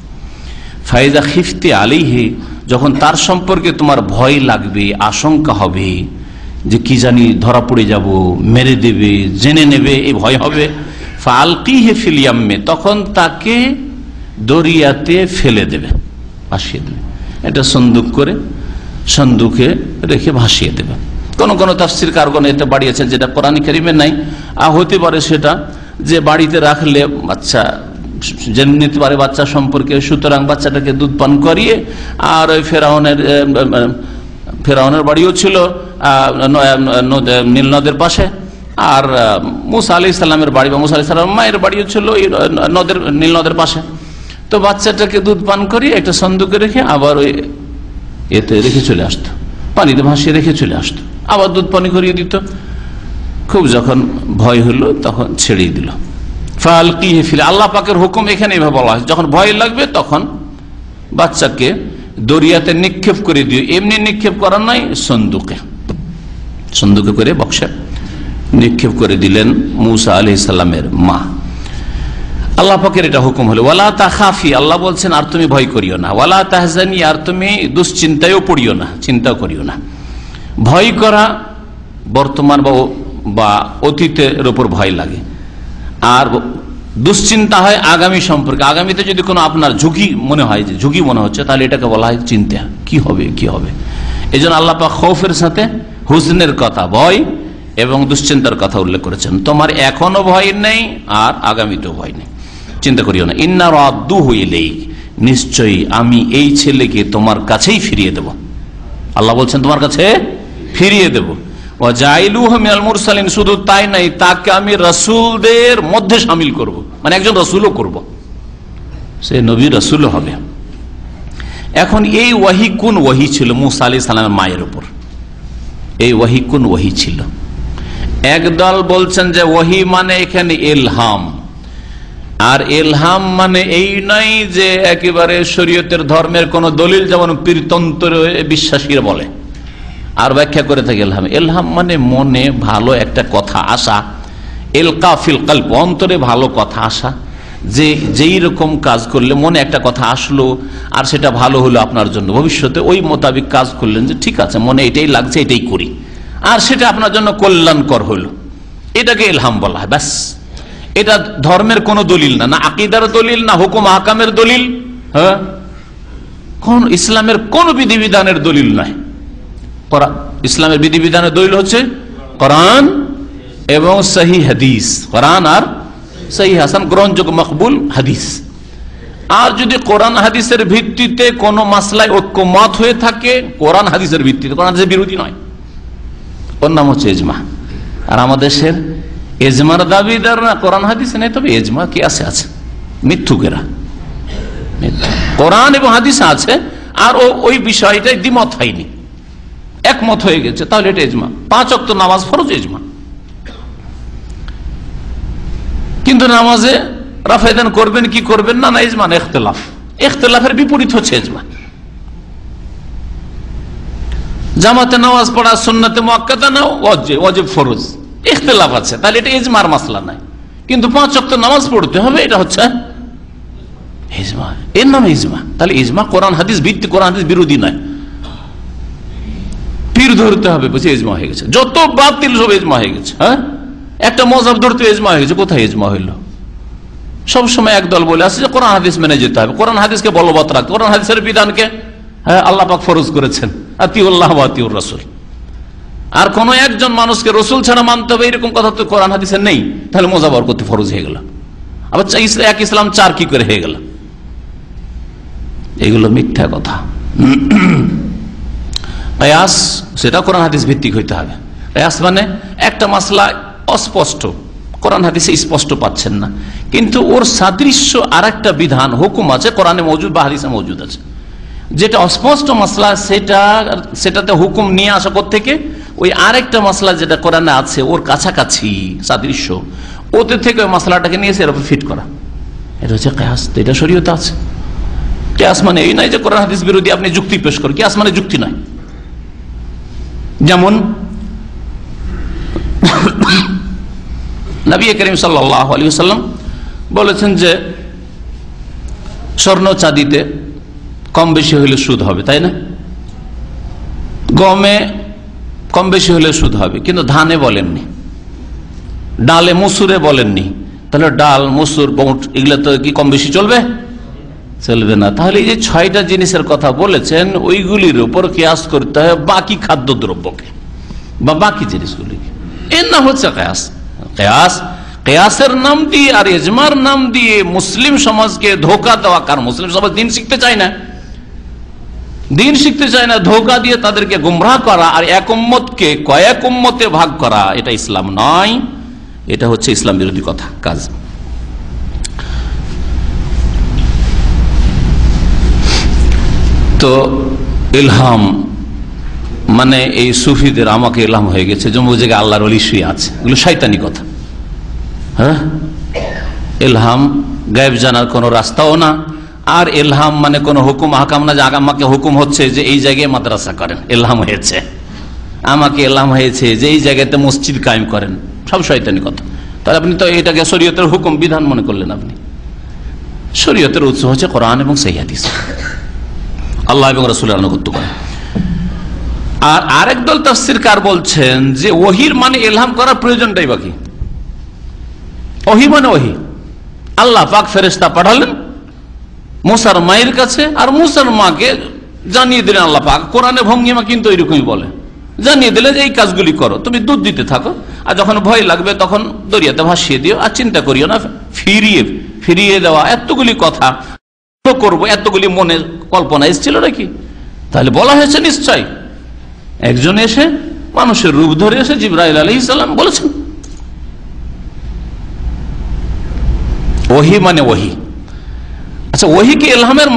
ফাইজা খিফতি আলাইহি, যখন তার সম্পর্কে তোমার ভয় লাগবে, আশঙ্কা হবে যে কি জানি ধরা পড়ে যাব, মেরে দেবে, জেনে নেবে, এই ভয় হবে, ফালকিহি ফিল ইয়াম্মে, তখন তাকে দরিয়াতে ফেলে দেবে, ভাসিয়ে দেবে। এটা সন্দুকে রেখে ভাসিয়ে দেবে। কোন কোন তাফসীর কারগণ এটা বাড়িয়েছেন, যেটা কোরআন কারীমে নাই, হতে পারে সেটা যে বাড়িতে রাখলে বাচ্চা জেনে নিতে পারে বাচ্চা সম্পর্কে, সুতরাং বাচ্চাটাকে দুধ পান করিয়ে, আর ওই ফেরাউনের বাড়িও ছিল নীল নদের পাশে, আর মুসা আলাইহিস সালামের বাড়ি বা মুসা আলাইহিস সালামের মায়ের বাড়িও ছিল নীল নদের পাশে। তো বাচ্চাটাকে দুধ পান করিয়ে একটা সন্দুকে রেখে আবার ওই এতে রেখে চলে আসতো, পানিতে ভাসিয়ে রেখে চলে আসতো, আবার দুধ পানি করিয়ে দিত। খুব যখন ভয় হলো তখন ছেড়িয়ে দিল। ফালকিহি ফিল, আল্লাহ পাকের হুকুম এখানে এভাবে বলা হয়, যখন ভয় লাগবে তখন বাচ্চাকে দরিয়াতে নিক্ষেপ করে দিও। এমনি নিক্ষেপ করার নাই, সন্দুকে করে বক্সে নিক্ষেপ করে দিলেন মুসা আলাইহিস সালামের মা। আল্লাহ পাকের এটা হুকুম হলো। ওয়ালা তাখাফি, আল্লাহ বলছেন আর তুমি ভয় করিও না। ওয়ালা তাহজানি, আর তুমি দুশ্চিন্তায়ও পড়িও না, চিন্তা করিও না। ভয় করা বর্তমান বা অতীতের উপর ভয় লাগে, আর দুশ্চিন্তা হয় আগামী সম্পর্কে। আগামীতে যদি কোনো আপনার ঝুঁকি মনে হয়, যে ঝুঁকি মনে হচ্ছে, তাহলে এটাকে বলা হয় চিন্তা, কি হবে। এই জন্য আল্লাহ পাক খৌফের সাথে হুজনের কথা, ভয় এবং দুশ্চিন্তার কথা উল্লেখ করেছেন। তোমার এখনো ভয় নেই আর আগামীতেও ভয় নেই, চিন্তা করিও না। ইন্না রাদ্দুহু ইলাইক, নিশ্চয়ই আমি এই ছেলেকে তোমার কাছেই ফিরিয়ে দেব। আল্লাহ বলছেন তোমার কাছে ফিরিয়ে দেব। ওয়া জাইলুহু মিনাল মুরসালিন, শুধু তাই নাই, তাকে আমি রাসূলদের মধ্যে শামিল করব, মানে একজন রাসূলও করব, সে নবী রাসূল হবে। এখন এই ওয়াহি কোন ওয়াহি ছিল মুসা আলাইহিস সালামের মায়ের উপর? এই ওয়াহি কোন ওয়াহি ছিল? একদল বলছেন যে ওয়াহি মানে এখানে ইলহাম, আর ইলহাম মানে এই নয় যে একেবারে শরীয়তের ধর্মের কোন দলিল, যেমন পীরতন্ত্র বিশ্বাসীরা বলে। আর ব্যাখ্যা করে থাকে ইলহাম, ইলহাম মানে মনে ভালো একটা কথা আসা, ইলকা ফিল কলব, অন্তরে ভালো কথা আসা, যে যেই রকম কাজ করলে মনে একটা কথা আসলো আর সেটা ভালো হলো আপনার জন্য, ভবিষ্যতে ওই মোতাবিক কাজ করলেন যে ঠিক আছে মনে এটাই লাগছে এটাই করি, আর সেটা আপনার জন্য কল্যাণকর হলো, এটাকে ইলহাম বলা হয়। ব্যাস, এটা ধর্মের কোন দলিল না, না আকীদার দলিল, না হুকুম আহকামের দলিল, হ্যাঁ, কোন ইসলামের কোন বিধিবিধানের দলিল নাই। ইসলামের বিধিবিধানের দলিল হচ্ছে কোরআন এবং সহি হাদিস, কোরআন আর সহি হাসান গ্রহণযোগ্য মকবুল হাদিস। আর যদি কোরআন হাদিসের ভিত্তিতে কোন মাসলায় ঐক্যমত হয়ে থাকে, কোরআন হাদিসের ভিত্তিতে, কোরআন হাদিসের বিরোধী নয়, ওর নাম হচ্ছে ইজমা। আর আমাদের দেশের এজমার দাবিদার না কোরআন হাদিস নেই, তবে এজমা কি আছে মিথ্যুকেরা। কোরআন এবং হাদিস আছে আর ওই বিষয়টাই দ্বিমত হয়নি, একমত হয়ে গেছে, তাহলে এটা ইজমা। 5 ওয়াক্ত নামাজ ফরজ, ইজমা। কিন্তু নামাজে রাফায়দান করবেন কি করবেন না, না ইজমা না ইখতিলাফ, ইখতিলাফের বিপরীত হচ্ছে ইজমা। জামাতে নামাজ পড়া সুন্নতে মুআক্কাদা না ওয়াজিব ফরজ, ইখতিলাফ আছে, তাহলে এটা ইজমার মাসলা নাই। কিন্তু 5 ওয়াক্ত নামাজ পড়তে হবে, এটা হচ্ছে ইজমা, এর নাম ইজমা। তাহলে ইজমা কোরআন হাদিস ভিত্তি, কোরআন হাদিস বিরোধী নয়, পীর ধরতে হবে বুঝে ইজমা হয়ে গেছে। যত বাতিল সব ইজমা হয়ে গেছে। হ্যাঁ, একটা মযহাব ধরতে ইজমা হয়ে গেছে, কোথায় ইজমা হইলো? সবসময় একদল বলে আসছে যে কোরআন হাদিস মেনে যেতে হবে, কোরআন হাদিসকে বলবৎ রাখতে, কোরআন হাদিসের বিধানকে আল্লাহ পাক ফরজ করেছেন, আতিউল্লাহ ওয়া আতিউর রাসূল। আর কোন একজন মানুষকে রসুল ছাড়া মানতে হবে এরকম কথা তো কোরআন হাদিসে নেই, তাহলে মোজাব করতে ফরজ হয়ে গেল। আবার এক ইসলাম 4 কি করে হয়ে গেল? এগুলো মিথ্যা কথা। কিয়াস সেটা কোরআন হাদিস ভিত্তিক হইতে হবে। কিয়াস মানে একটা মাসলা অস্পষ্ট, কোরআন হাদিসে স্পষ্ট পাচ্ছেন না, কিন্তু ওর সাদৃশ্য আর একটা বিধান হুকুম আছে কোরআনে মওজুদ বা হাদিসে মওজুদ আছে, যেটা অস্পষ্ট মাসলা সেটাতে হুকুম নিয়ে আসা থেকে ওই আরেকটা মাসলা যেটা কোরআনে আছে ওর কাছাকাছি সাদৃশ্য, ওতে থেকে ওই মাসলাটাকে নিয়ে এর উপর ফিট করা, এটা হচ্ছে কিয়াস। এটা শরীয়তে আছে। কিয়াস মানে এই নয় যে কোরআন হাদিস বিরোধী আপনি যুক্তি পেশ করেন, কিয়াস মানে যুক্তি নয়। যেমন নবী করিম সাল্লাল্লাহু আলাইহি ওয়াসাল্লাম বলেছেন যে স্বর্ণ চাঁদিতে কম বেশি হলে সুদ হবে, তাই না? গমে কম বেশি হলে সুদ হবে, কিন্তু ধানে বলেননি, ডালে মসুরে বলেননি। তাহলে ডাল মসুর বুট এগুলো তো কি কম বেশি চলবে? চলবে না। তাহলে এই যে 6টা জিনিসের কথা বলেছেন ওইগুলির উপর কিয়াস করতে হয় বাকি খাদ্যদ্রব্যকে বা বাকি জিনিসগুলিকে, এর নাম হচ্ছে কিয়াস। কিয়াসের নাম দিয়ে আর ইজমার নাম দিয়ে মুসলিম সমাজকে ধোঁকা দেওয়া, কারণ মুসলিম সমাজ দিন শিখতে চায় না, ধোঁকা দিয়ে তাদেরকে গুমরাহ করা আর এক উম্মতকে কয়েক উম্মতে ভাগ করা, এটা ইসলাম নয়, এটা হচ্ছে ইসলাম বিরোধী কথা কাজ। তো ইলহাম মানে এই সুফিদের আমাকে ইলহাম হয়ে গেছে, জম্মু জায়গায় আল্লাহর ওলি শুয়ে আছে, এগুলো শয়তানি কথা। হ্যাঁ, ইলহাম গায়েব জানার কোন রাস্তাও না, আর ইলহাম মানে কোন হুকুম হাকাম না যে আমাকে হুকুম হচ্ছে যে এই জায়গায় মাদ্রাসা করেন, ইলহাম হয়েছে আমাকে, ইলহাম হয়েছে যে এই জায়গাতে মসজিদ কায়েম করেন, সব শয়তানি কথা। তাহলে আপনি তো এটাকে শরীয়তের হুকুম বিধান মনে করলেন। আপনি শরীয়তের উৎস হচ্ছে কোরআন এবং সহিহ হাদিস, আল্লাহ এবং রাসূলের আনুগত্য করেন। আর আরেক দল তাফসীরকার বলছেন যে ওহীর মানে ইলহাম করার প্রয়োজনটাই বাকি। ওহী মানে ওহী, আল্লাহ পাক ফেরেশতা পাঠালেন মুসার মায়ের কাছে, আর মুসার মাকে জানিয়ে দিলেন আল্লাহ পাক। কোরআনে ভঙ্গিমা কিন্তু এরকমই বলে, জানিয়ে দিলে যে এই কাজগুলি করো, তুমি দুধ দিতে থাকো, আর যখন ভয় লাগবে তখন দরিয়াতে ভাসিয়ে দিও, আর চিন্তা করিও না, ফিরিয়ে দেওয়া। এতগুলি কথা করবো, এতগুলি মনে কল্পনা এসেছিল নাকি? তাহলে বলা হয়েছে নিশ্চয় একজন এসে মানুষের রূপ ধরে এসে জিবরাইল আলাইহিস সালাম বলেছেন। ওহী মানে ওহী। আচ্ছা, ওহীকে ইলহামের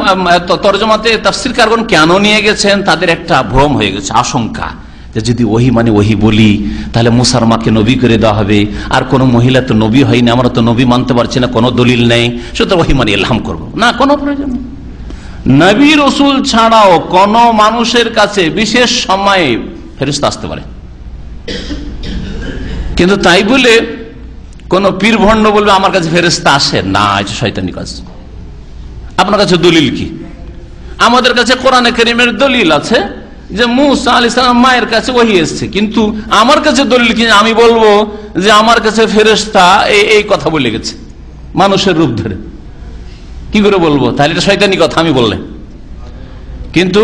তরজমাতে তাফসীরকারগণ কেন নিয়ে গেছেন? তাদের একটা ভ্রম হয়ে গেছে, আশঙ্কা যে যদি ওহী মানে ওহী বলি তাহলে মুসার মাকে নবী করে দেওয়া হবে, আর কোন মহিলা তো নবী হয়নি, আমরা তো নবী মানতে পারছি না, কোনো দলিল নেই, সুতরাং ওহী মানে ইলহাম করবো না, কোনো প্রয়োজন নেই। নবী রাসূল ছাড়াও কোন মানুষের কাছে বিশেষ সময়ে ফেরেশতা আসতে পারে, কিন্তু তাই বলে কোন পীর ভণ্ড বলবে আমার কাছে ফেরেশতা আসে না, এটা শয়তানি কাজ। আপনার কাছে দলিল কি? আমাদের কাছে কোরআনে কারীমের দলিল আছে যে মুসা আলাইহিস সালাম মায়ের কাছে ওহী এসেছে, কিন্তু আমার কাছে দলিল কি আমি বলবো যে আমার কাছে ফেরেশতা এই কথা বলে গেছে মানুষের রূপ ধরে? কি করে বলবো? তাহলে এটা শয়তানি কথা আমি বললে। কিন্তু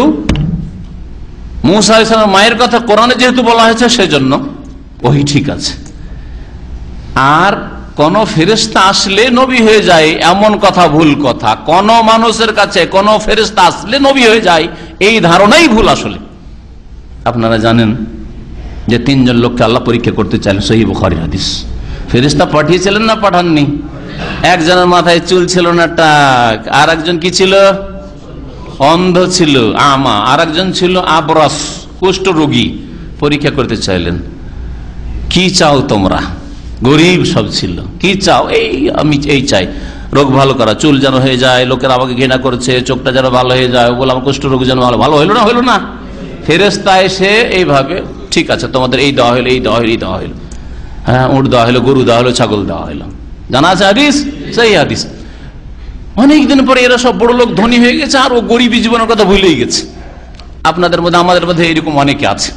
মুসা আলাইহিস সালাম মায়ের কথা কোরআনে যেহেতু বলা হয়েছে সেজন্য ওহী ঠিক আছে। আর কোন ফেরেশতা আসলে নবী হয়ে যায় এমন কথা ভুল কথা। কোন মানুষের কাছে কোন ফেরেশতা আসলে নবী হয়ে যায় এই ধারণাই ভুল। আসলে আপনারা জানেন যে তিনজন লোককে আল্লাহ পরীক্ষা করতে চাইলেন, সহিহ বুখারীর হাদিস। ফেরেশতা পাঠিয়েছিলেন না পাঠাননি? একজনের মাথায় চুল ছিল না টাক, আর একজন কি ছিল? অন্ধ ছিল, আমা। আর একজন ছিল আবরাস, কুষ্ঠ রোগী। পরীক্ষা করতে চাইলেন, কি চাও তোমরা? গরিব সব ছিল, কি চাও? আমি এই চাই, রোগ ভালো করা, চুল যেন হয়ে যায়, লোকের আমাকে ঘৃণা করছে, চোখটা যেন ভালো হয়ে যায়, বলে আমার কুষ্ঠ রোগ যেন ভালো হইলো না, হইলো না। ফেরেশতা এসে এইভাবে, ঠিক আছে তোমাদের এই দেওয়া হইলো, এই দেওয়া হইলো, এই দেওয়া হইলো, হ্যাঁ উট দেওয়া হইলো, গরু দেওয়া হইলো, ছাগল দেওয়া হইলো। জানা আছে হাদিস, সেই হাদিস। অনেকদিন পরে এরা সব বড় লোক ধনী হয়ে গেছে, আর ও গরিবী জীবনের কথা ভুলেই গেছে। আপনাদের মধ্যে আমাদের মধ্যে এরকম অনেকে আছে,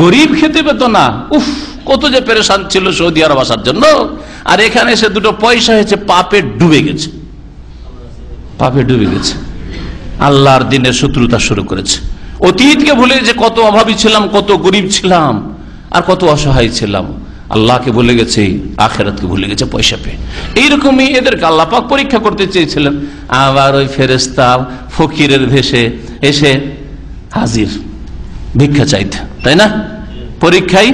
গরিব খেতে পেত না, উফ কত যে পেরেশান ছিল সৌদি আরব আসার জন্য, আর এখানে এসে দুটো পয়সা হয়েছে, পাপে ডুবে গেছে, পাপে ডুবে গেছে, আল্লাহর দিনের শত্রুতা শুরু করেছে। অতীতকে ভুলে যে কত অভাবী ছিলাম, কত গরিব ছিলাম, আর কত অসহায় ছিলাম, আল্লাহকে ভুলে গেছে, আখিরাতকে ভুলে গেছে পয়সা পেয়ে। এইরকমই এদেরকে আল্লাহ পাক পরীক্ষা করতে চেয়েছিলেন। আবার ওই ফেরেশতা ফকিরের ভেষে এসে হাজির ভিক্ষা চাইতে, তাই না? পরীক্ষায়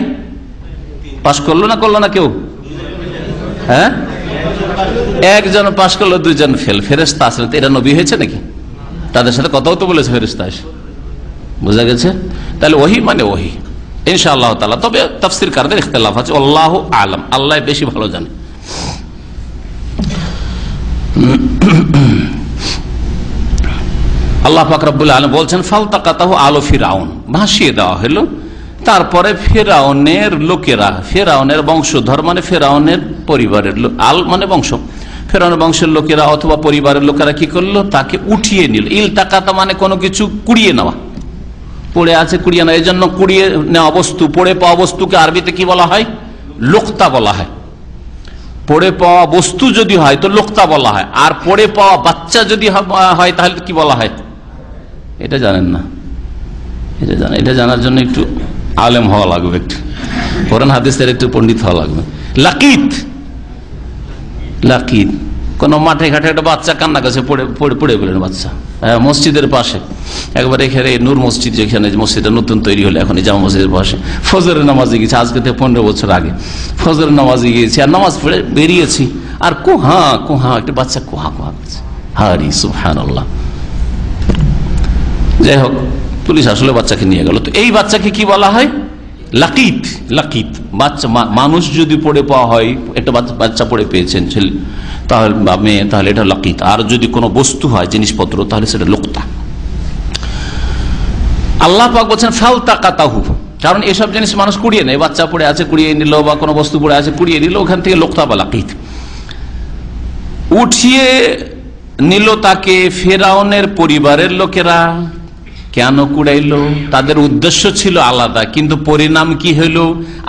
পাশ করলো না, করলো না কেউ? হ্যাঁ, একজন পাশ করলো, দুইজন ফেল। ফেরেশতা আসলে তো এরা নবী হয়েছে নাকি? তাদের সাথে কথাও তো বলেছে ফেরেশতা এসে, বোঝা গেছে? তাহলে ওহী মানে ওহী ইনশাআল্লাহ তাআলা। তবে তাফসীরকারদের ইখতিলাফ আছে, আল্লাহু আলাম, আল্লাহ বেশি ভালো জানে। আল্লাহ পাক রব্বুল আলামিন বলছেন ফালতাকাতাহু আলু ফিরআউন, ভাসিয়ে দেওয়া হলো। তারপরে ফেরাউনের লোকেরা, ফেরাউনের বংশধর মানে ফেরাউনের পরিবারের লোক, আল মানে বংশ, ফেরাউনের বংশের লোকেরা অথবা পরিবারের লোকেরা কি করলো? তাকে উঠিয়ে নিল। ইলতাকাতা মানে কোনো কিছু কুড়িয়ে নেওয়া, পড়ে আছে কুড়িয়ে নেওয়া। এই জন্য কুড়িয়ে নেওয়া বস্তু, পড়ে পাওয়া বস্তুকে আরবিতে কি বলা হয়? লোকতা বলা হয়। পড়ে পাওয়া বস্তু যদি হয় তো লোকতা বলা হয়, আর পড়ে পাওয়া বাচ্চা যদি হয় তাহলে কি বলা হয়? এটা জানেন না? এটা জানার জন্য একটু আলেম হওয়া লাগবে, একটু কোরআন হাদিসের একটু পণ্ডিত হওয়া লাগবে। লাকিত, লাকিত কোন মাঠে ঘাটে একটা বাচ্চা কান্না কাছে পড়ে গেলেন বাচ্চা, মসজিদের পাশে, একবার এখানে নূর মসজিদ, যেখানে মসজিদটা নতুন তৈরি হলো এখন, জামা মসজিদের পাশে ফজরের নামাজে গেছি, আজকে থেকে 15 বছর আগে ফজরের নামাজে গিয়েছি, আর নামাজ পড়ে বেরিয়েছি, আর কুহা কুহা একটা বাচ্চা কুহা কুহা করছে, হারি সুবহানাল্লাহ। যাই হোক, পুলিশ আসলে বাচ্চাকে নিয়ে গেল। তো এই বাচ্চাকে কি বলা হয়? লাকিত। লাকিত বাচ্চা, মানুষ যদি পড়ে পাওয়া হয়, একটা বাচ্চা পড়ে পেয়েছেন ছেলে তাহলে বা মেয়ে, তাহলে এটা লাকিত। আর যদি কোনো বস্তু হয়, জিনিসপত্র, তাহলে সেটা লোকতা। আল্লাহ পাক বলছেন ফালতাকাতাহু, কারণ এসব জিনিস মানুষ কুড়িয়ে নেয়, বাচ্চা পড়ে আছে কুড়িয়ে নিল, বা কোনো বস্তু পড়ে আছে কুড়িয়ে নিল, ওখান থেকে লোকতা বা লাকিত। উঠিয়ে নিল তাকে ফেরাউনের পরিবারের লোকেরা। কেন কুড়াইলো? তাদের উদ্দেশ্য ছিল আলাদা, কিন্তু পরিণাম কি হইল?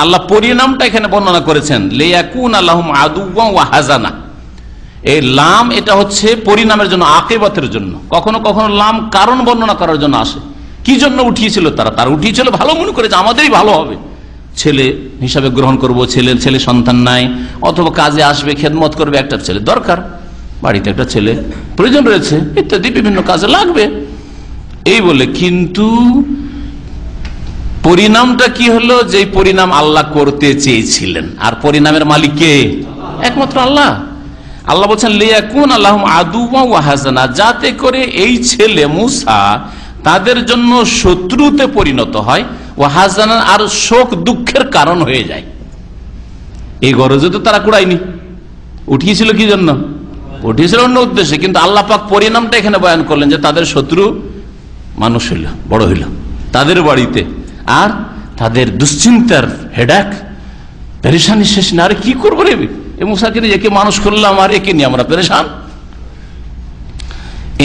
আল্লাহ পরিণামটা এখানে বর্ণনা করেছেন, লিয়াকুনা লাহুম আদুওয়া ওয়া হাজানা। এই লাম এটা হচ্ছে পরিণামের জন্য, আকিবাতের জন্য। কখনো কখনো লাম কারণ বর্ণনা করার জন্য আসে। কি জন্য উঠিয়েছিল তারা উঠিয়েছিল ভালো মনে করেছে আমাদেরই ভালো হবে, ছেলে হিসাবে গ্রহণ করব, ছেলে সন্তান নাই, অথবা কাজে আসবে, খেদমত করবে, একটা ছেলে দরকার, বাড়িতে একটা ছেলে প্রয়োজন রয়েছে, ইত্যাদি বিভিন্ন কাজে লাগবে, এই বলে। কিন্তু পরিণামটা কি হলো? যে পরিণাম আল্লাহ করতে চেয়েছিলেন। আর পরিণামের মালিক কে? একমাত্র আল্লাহ। আল্লাহ বলছেন লিয়াকুন আল্লাহুম আদুওয়া ওয়া হাসানা, যাতে করে এই ছেলে মুসা তাদের জন্য শত্রুতে পরিণত হয়, ওয়া হাসানা, আর শোক দুঃখের কারণ হয়ে যায়। এই গরজে তো তারা কুড়ায়নি, উঠিয়েছিল কি জন্য? উঠিয়েছিল অন্য উদ্দেশ্যে, কিন্তু আল্লাহ পাক পরিণামটা এখানে বয়ান করলেন যে তাদের শত্রু মানুষ হইল, বড় হইল তাদের বাড়িতে, আর তাদের দুশ্চিন্তার হেডাক পেরেশানি শেষ না। আরে কি করবো রে, এ মুসাকে নিয়ে একে মানুষ করলাম আর একে নিয়ে আমরা পেরেশান।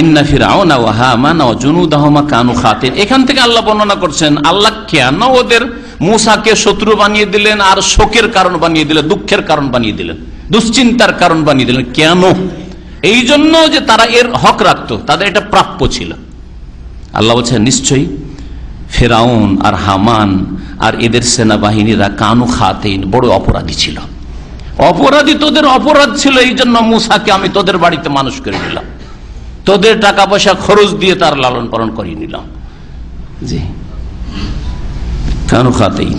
ইন্না ফিরআউনা ওয়া হামানা ওয়া জুনুদাহুমা কানু খাতিন। এখান থেকে আল্লাহ বর্ণনা করছেন আল্লাহ কেন ওদের মুসাকে শত্রু বানিয়ে দিলেন, আর শোকের কারণ বানিয়ে দিলেন, দুঃখের কারণ বানিয়ে দিলেন, দুশ্চিন্তার কারণ বানিয়ে দিলেন। কেন? এই জন্য যে তারা এর হক রাখতো, তাদের এটা প্রাপ্য ছিল। আল্লাহ বলছেন নিশ্চয়ই ফেরাউন আর হামান আর এদের সেনাবাহিনীরা কানু খাতিন, বড় অপরাধী ছিল। অপরাধী, তোদের অপরাধ ছিল, এই জন্য মুসাকে আমি তোদের বাড়িতে মানুষ করে নিলাম, তোদের টাকা পয়সা খরচ দিয়ে তার লালন পালন করিয়ে নিলাম। জি, কানু খাতিন।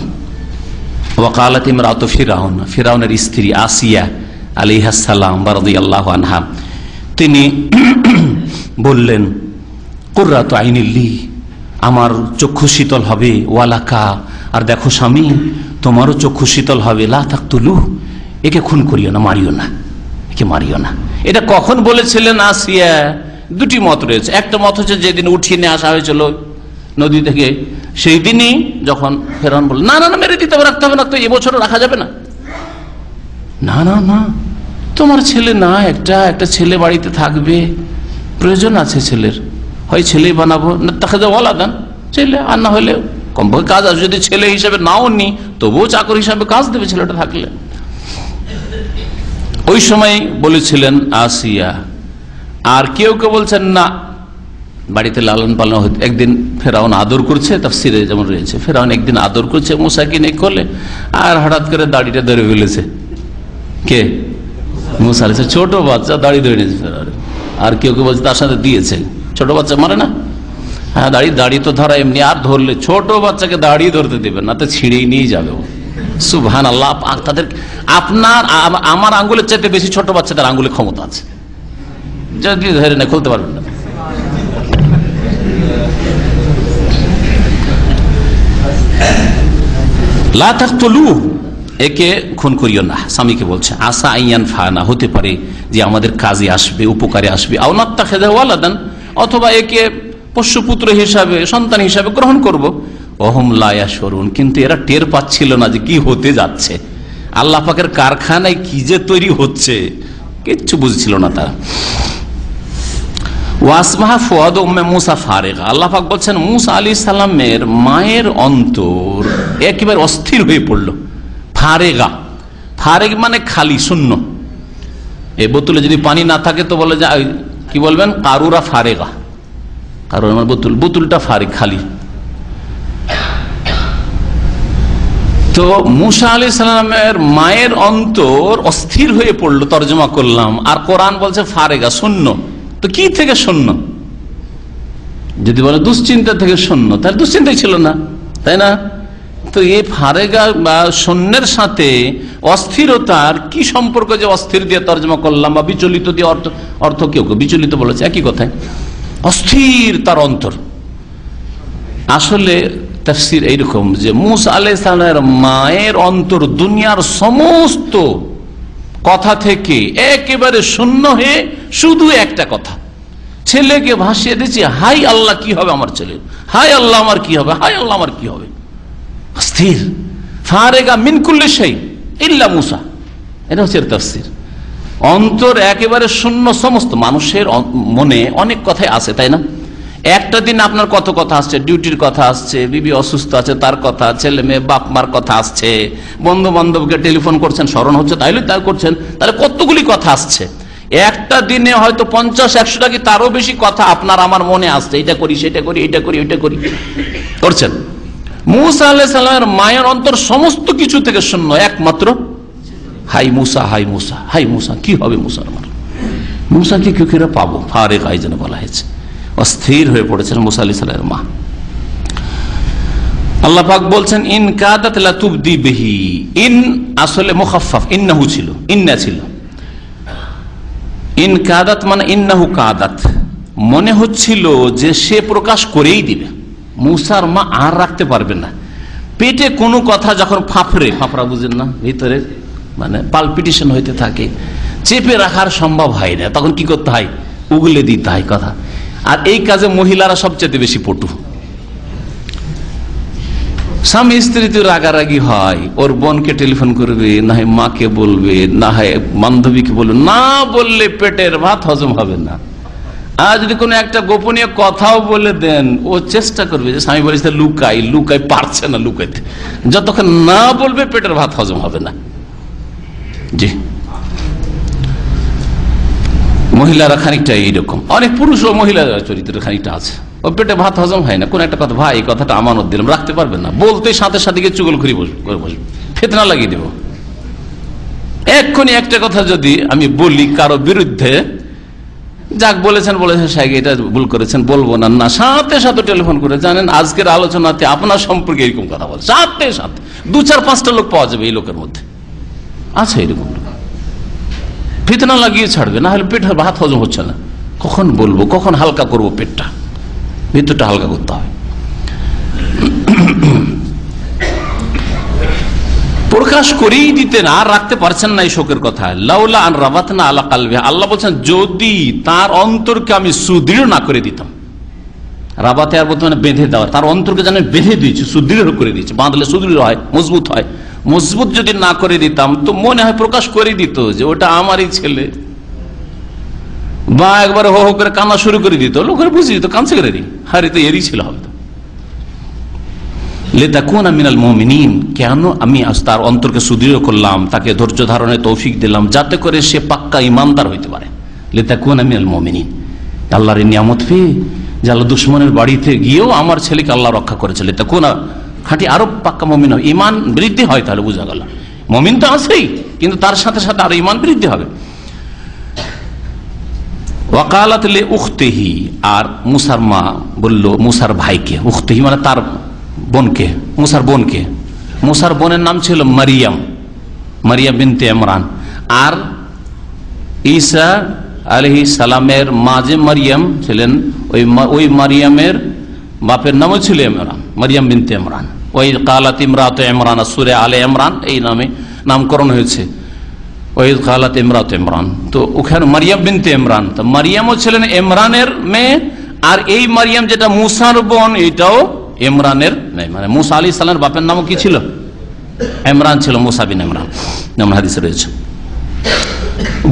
ওয়াকালাত ইমরাতু ফিরআউন, ফিরআউনের স্ত্রী আসিয়া আলাইহিস সালাম রাদিয়াল্লাহু আনহা, তিনি বললেন কুররাতু আইনিল লি, আমার চক্ষু শীতল হবে, ওয়ালাকা, আর দেখো স্বামী তোমারও চক্ষু শীতল হবে, লা তাকতুলু, একে খুন করিও না, মারিও না, একে মারিও না। এটা কখন বলেছিলেন আসিয়া? দুটি মত রয়েছে। একটা মত হচ্ছে যেদিন উঠিয়ে নিয়ে আসা হয়েছিল নদী থেকে, সেই দিনই যখন ফেরাউন বলল না না না মেরে দিতে হবে, রাখতে হবে না, তো এবছরও রাখা যাবে না। না না না, তোমার ছেলে না, একটা ছেলে বাড়িতে থাকবে, প্রয়োজন আছে ছেলের, হয় ছেলেই বানাবো, না তাকে ওয়ালাদান, ছেলে, আর না হলে কমপক্ষে কাজ আছে। যদি ছেলে হিসাবে নাও নি, তবুও চাকর হিসাবে কাজ দেবে ছেলেটা থাকলে। ওই সময় বলেছিলেন আসিয়া। আর কেউ কেউ বলছেন না, বাড়িতে লালন পালন হতে। একদিন ফেরাউন আদর করছে, তাফসিরে যেমন রয়েছে, ফেরাউন একদিন আদর করছে মুসাকে নিয়ে কোলে, আর হঠাৎ করে দাড়িটা ধরে ফেলেছে। কে? মুসা আলাইহিস সালাম। ছোট বাচ্চা দাড়ি ধরে নিয়েছে ফেরাউন। আর কেউ কেউ বলছে তার সাথে দিয়েছে, ছোট বাচ্চা মারে না, হ্যাঁ দাড়ি তো ধরা এমনি, আর ধরলে ছোট বাচ্চাকে দাড়ি ধরতে দেবেন না, তো ছিঁড়েই নিয়ে যাবে। সুবহানাল্লাহ, তাদের আপনার আমার আঙ্গুলের চাইতে বেশি ছোট বাচ্চাদের আঙ্গুলের ক্ষমতা আছে, যদি ধরে না খুলতে পারবেন না। লা তাকতুলু, একে খুন করিও না, স্বামীকে বলছে। আসা আইয়ান ফানা, হতে পারে যে আমাদের কাজে আসবে, উপকারে আসবে। আও নাত্তাখিযা ওয়ালাদান, অথবা একে পোষ্যপুত্র হিসাবে, সন্তান হিসাবে গ্রহণ করব। ওহুম লা ইয়াশউরুন, কিন্তু এরা টের পাচ্ছিল না যে কি হতে যাচ্ছে, আল্লাহ পাকের কারখানায় কি যে তৈরি হচ্ছে, কিচ্ছু বুঝছিল না তারা। ওয়াসবাহা ফুয়াদু উম্মে মুসা ফারিগা, আল্লাহ পাক বলছেন মুসা আলাইহিস সালামের মায়ের অন্তর একেবারে অস্থির হয়ে পড়ল। ফারেগা, ফারেগ মানে খালি, শূন্য। এই বোতলে যদি পানি না থাকে তো বলে যে কি বলবেন, কারুরা ফারেগা, কারুর আমার বোতলটা ফারেগ, খালি। তো মুসা আলাইহিস সালামের মায়ের অন্তর অস্থির হয়ে পড়লো, তর্জমা করলাম। আর কোরআন বলছে ফারেগা, শূন্য। তো কি থেকে শূন্য? যদি বলে দুশ্চিন্তা থেকে শূন্য, তাহলে দুশ্চিন্তাই ছিল না, তাই না? তো এই ফারেগা বা শূন্যের সাথে অস্থিরতার কি সম্পর্ক যে অস্থির দিয়ে তর্জমা করলাম, বা বিচলিত দিয়ে অর্থ কেউ কেউ বিচলিত বলেছে, একই কথায়। অস্থির তার অন্তর। আসলে তাফসীর এইরকম যে মুসা আলাইহিস সালামের মায়ের অন্তর দুনিয়ার সমস্ত কথা থেকে একেবারে শূন্য হয়ে শুধু একটা কথা, ছেলেকে ভাসিয়ে দিচ্ছে, হাই আল্লাহ কি হবে আমার ছেলের, হাই আল্লাহ আমার কি হবে, হাই আল্লাহ আমার কি হবে। অস্থির। ফারেগা মিন কুল্লি শাই ইল্লা মুসা, এটা হচ্ছে তাফসীর। অন্তর একেবারে শূন্য। সমস্ত মানুষের মনে অনেক কথাই আছে, তাই না? একটা দিন আপনার কত কথা আসছে, ডিউটির কথা আসছে, বিবি অসুস্থ আছে তার কথা, ছেলে মেয়ে বাপ মার কথা আসছে, বন্ধু বান্ধবকে টেলিফোন করছেন, স্মরণ হচ্ছে, তাইলে তাই করছেন, তাহলে কতগুলি কথা আসছে। একটা দিনে হয়তো 50-100টা কি তারও বেশি কথা আপনার আমার মনে আসছে, এটা করি সেটা করি, এটা করি ওইটা করি করছেন। মুসা আলাইহিস সালামের মায়ের অন্তর সমস্ত কিছু থেকে শূন্য, একমাত্র হাই মুসা, হাই মুসা, হাই মুসা, কি হবে মুসার আমার, মুসাকে কি করে পাবো। ফারেগা এই জন্য বলা হয়েছে, অস্থির হয়ে পড়েছেন মুসা আলাইহিস সালামের মা। আল্লাহ পাক বলছেন ইন কাদাত লা তুবদি বিহি, ইন আসলে মুখাফফাফ, ইন্নাহু ছিল, ইন্না ছিল। ইন কাদাত মানে ইন্নাহু কাদাত, মনে হচ্ছিল যে সে প্রকাশ করেই দিবে। মুসার মা আর রাখতে পারবে না, পেটে কোনো কথা যখন ফাঁপড়া বুঝেন না, ভিতরে মানে পালপিটেশন হইতে থাকে, চেপে রাখার সম্ভব হয় না, তখন কি করতে হয়, উগলে দিতে হয় কথা। আর এই কাজে মহিলারা সবচেয়ে বেশি পটু। স্বামী স্ত্রীতে রাগারাগি হয়, ওর বোনকে টেলিফোন করবে, না হয় মাকে বলবে, না হয় বান্ধবীকে বলবে, না বললে পেটের ভাত হজম হবে না। আর যদি কোনো একটা গোপনীয় কথাও বলে দেন, ও চেষ্টা করবে যে স্বামী বলেছে লুকাই, পারছে না লুকাইতে, যতক্ষণ না বলবে পেটের ভাত হজম হবে না। জি, মহিলারা খানিকটা এইরকম, অনেক পুরুষ ও মহিলার চরিত্র খানিকটা আছে। ও পেটে ভাত হজম হয় না, কোন একটা কথা, ভাই এই কথাটা আমানত দিলাম, রাখতে পারবে না, বলতে সাথে সাথে গিয়ে চুগলখড়ি করে বসবে, ফিতনা লাগিয়ে দেব। এক্ষুনি একটা কথা যদি আমি বলি কারো বিরুদ্ধে, যাক বলেছেন সাহেব এটা ভুল করেছেন, বলবো না, না সাথে সাথে টেলিফোন করে, জানেন আজকের আলোচনাতে আপনার সম্পর্কে এরকম কথা বলে, সাথে সাথে 2-4-5টা লোক পাওয়া যাবে এই লোকের মধ্যে, আছে এরকম লোক, ফিতনা লাগিয়ে ছাড়বে, না হলে পেটের ভাত হজম হচ্ছে না, কখন বলবো, কখন হালকা করবো, পেটটা ভিতরটা হালকা করতে হবে। প্রকাশ করেই দিতেন, আর রাখতে পারছেন না এই শোকের কথা। লাউলা আন রাবাতনা আলা কালবিহি, আল্লাহ বলছেন যদি তার অন্তরকে আমি সুদৃঢ় না করে দিতাম, রাবাতে আর বর্তমানে বেঁধে দেওয়া, তার অন্তরকে যেন বেঁধে দিয়েছি, সুদৃঢ় করে দিয়েছি, বাঁধলে সুদৃঢ় হয়, মজবুত হয়, মজবুত যদি না করে দিতাম তো মনে হয় প্রকাশ করে দিত যে ওটা আমারই ছেলে, বা একবার হো হো করে কান্না শুরু করে দিত, লোকের বুঝে দিত, কাঁদছে করে দিই, হারে তো এরই ছিল হবে। লিতাকুনা মিনাল মুমিনিন, কেন আমি আজ তার অন্তরকে সুদৃঢ় করলাম, তাকে ধৈর্য ধারণের তৌফিক দিলাম, যাতে করে সে পাক্কা ইমানদার হইতে পারে। লিতাকুনা মিনাল মুমিনিন, আল্লাহর নিয়ামত পেয়ে যে আল্লাহ দুশ্মনের বাড়িতে গিয়েও আমার ছেলেকে আল্লাহ রক্ষা করেছে, লিতাকুনা খাঁটি আরো পাক্কা মুমিন হবে, ইমান বৃদ্ধি হয়, তাহলে বোঝা গেল মুমিন তো আছেই, কিন্তু তার সাথে সাথে আরো ইমান বৃদ্ধি হবে। ওয়াকালাত লি উখতিহি, আর মুসার মা বলল মুসার ভাইকে, উখতিহি মানে তার বোনকে, মুসার বোনকে, মুসার বোনের নাম ছিল মারিয়াম বিনতে ইমরান, আর ঈসা আলাইহিস সালামের মা যে মারিয়াম ছিলেন, ওই মারিয়ামের বাপের নামও ছিল ইমরান, মারিয়াম বিনতে ইমরান। ওই কালাত ইমরাত ইমরান, সূরা আলে ইমরান এই নামে নামকরণ হয়েছে, ওই কালাত ইমরাত ইমরান। তো ওখানে মারিয়াম বিনতে ইমরান, তো মারিয়ামও ছিলেন ইমরানের মেয়ে, আর এই মারিয়াম যেটা মুসার বোন, এটাও ইমরানের মেয়ে, মানে মুসা আলাইহিস সালামের বাপের নামও কি ছিল, ইমরান ছিল, মুসা বিন ইমরান যেমন হাদিসে রয়েছে।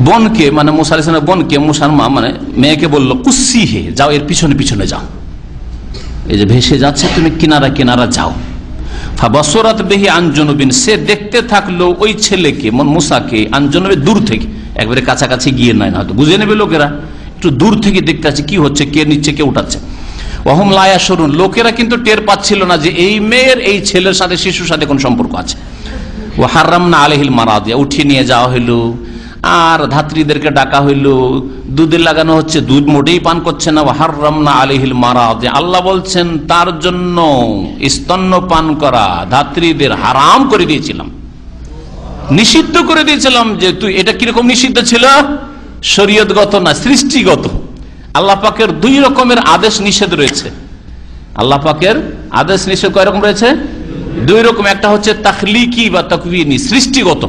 বোনকে মানে মুসা আলাইহিস সালামের বোনকে মুসার মা মানে মেয়েকে বললো কুসি হে, যাও এর পিছনে পিছনে যাও, এই যে ভেসে যাচ্ছে তুমি কিনারা কিনারা যাও। ফাবাসরাত বিহি আন জুনুবিন, সে দেখতে থাকলো ওই ছেলেকে মুসাকে আন জুনুবে, দূর থেকে, একবারে কাছাকাছি গিয়ে নয়, হয়তো বুঝে নেবে লোকেরা, একটু দূর থেকে দেখতে আছে কি হচ্ছে, কে নিচ্ছে কে উঠাচ্ছে। ওয়াহুম লা ইয়াশউরুন, লোকেরা কিন্তু টের পাচ্ছিল না যে এই মেয়ের এই ছেলের সাথে, শিশুর সাথে কোন সম্পর্ক আছে। ওয়া হারামনা আলাইহিল মারাদিয়া, উঠিয়ে নিয়ে যাওয়া হইলো, আর ধাত্রীদেরকে ডাকা হইলো, দুধে লাগানো হচ্ছে, দুধ মোটেই পান করছে না। ওয়া হারামনা আলাইহিল মারাদিয়া, আল্লাহ বলছেন তার জন্য স্তন্য পান করা ধাত্রীদের হারাম করে দিয়েছিলাম, নিষিদ্ধ করে দিয়েছিলাম। যে তুই এটা কিরকম নিষিদ্ধ ছিল, শরীয়তগত না সৃষ্টিগত। আল্লাহ পাকের 2 রকমের আদেশ নিষেধ রয়েছে, আল্লাহ পাকের আদেশ নিষেধ কয় রকম রয়েছে, 2 রকম। একটা হচ্ছে তাখলিকি বা তাকওয়িনি, সৃষ্টিগত,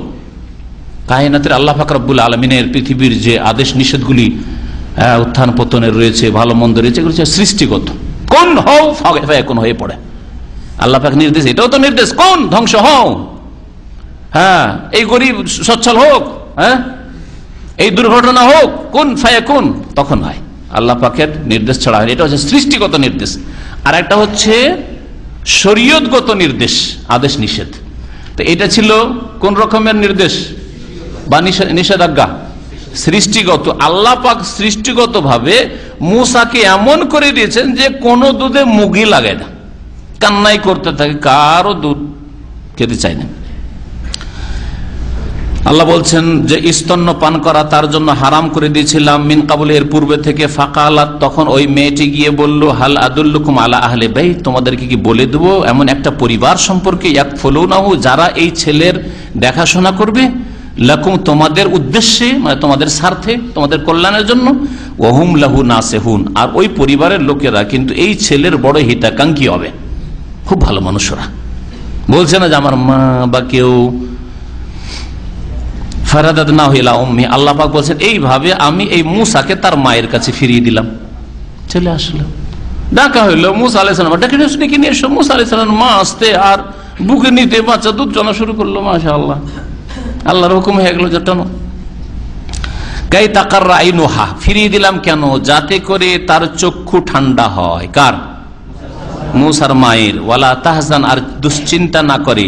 কায়নাতের আল্লাহ পাক রব্বুল আলামিনের পৃথিবীর যে আদেশ নিষেধগুলি উত্থান পতনের রয়েছে, ভালো মন্দ রয়েছে, এগুলো হচ্ছে সৃষ্টিগত, কোন হও ফায়াকুন হয়ে পড়ে, আল্লাহ পাক নির্দেশ, এটাও তো নির্দেশ, কোন ধ্বংস হও, হ্যাঁ এই গরিব সচ্ছল হোক, হ্যাঁ এই দুর্ঘটনা হোক, কোন ফায়াকুন, তখন হয়। আল্লাহ পাকের নির্দেশ ছাড়া হয়, এটা হচ্ছে সৃষ্টিগত নির্দেশ। আর একটা হচ্ছে শরীয়তগত নির্দেশ, আদেশ নিষেধ। তো এটা ছিল কোন রকমের নির্দেশ বা নিষেধাজ্ঞা, সৃষ্টিগত। আল্লাহ পাক সৃষ্টিগত ভাবে মুসাকে এমন করে দিয়েছেন যে কোনো দুধে মুগি লাগায় না, কান্নাই করতে থাকে, কারো দুধ খেতে চায় না। আল্লাহ বলছেন যে স্তন্য পান করা তার জন্য হারাম করে দিয়েছিলাম মিন কাবল, এর পূর্বে থেকে। ফাকালাত, তখন ওই মেয়েটি গিয়ে বলল, হাল আদুল্লুকুম আলা আহলে বাইত, তোমাদেরকে কি বলে দেবো এমন একটা পরিবার সম্পর্কে, ইয়াকফুলুনাহু, যারা এই ছেলের দেখাশোনা করবে, লাকুম, তোমাদের উদ্দেশ্যে, মানে তোমাদের স্বার্থে, তোমাদের কল্যাণের জন্য, ওহুম লাহু নাসিহুন, আর ওই পরিবারের লোকেরা কিন্তু এই ছেলের বড় হিতাকাঙ্ক্ষী হবে, খুব ভালো মানুষরা। বলছে না যে আমার মা বা কেউ। ফারাদাদনাহু ইলা উম্মি, আল্লাহ পাক বলছেন এইভাবে আমি এই মূসাকে তার মায়ের কাছে ফিরিয়ে দিলাম। চলে আসলো, ডাকা হইলো মুসা আলাইহিস সালাম, ডাকে নিয়ে এসো। মুসা আলাইহিস সালাম মা আসতে আর বুকে নিতে বাচ্চা দুধ টানা শুরু করলো। মাশাআল্লাহ, আল্লাহর হুকুম হয়ে গেল জটানো। কাই তাকাররা আইনুহা, ফিরিয়ে দিলাম কেন? যাতে করে তার চক্ষু ঠান্ডা হয়। কার? মুসার মায়ের। ওয়ালা তাহজান, আর দুশ্চিন্তা না করে।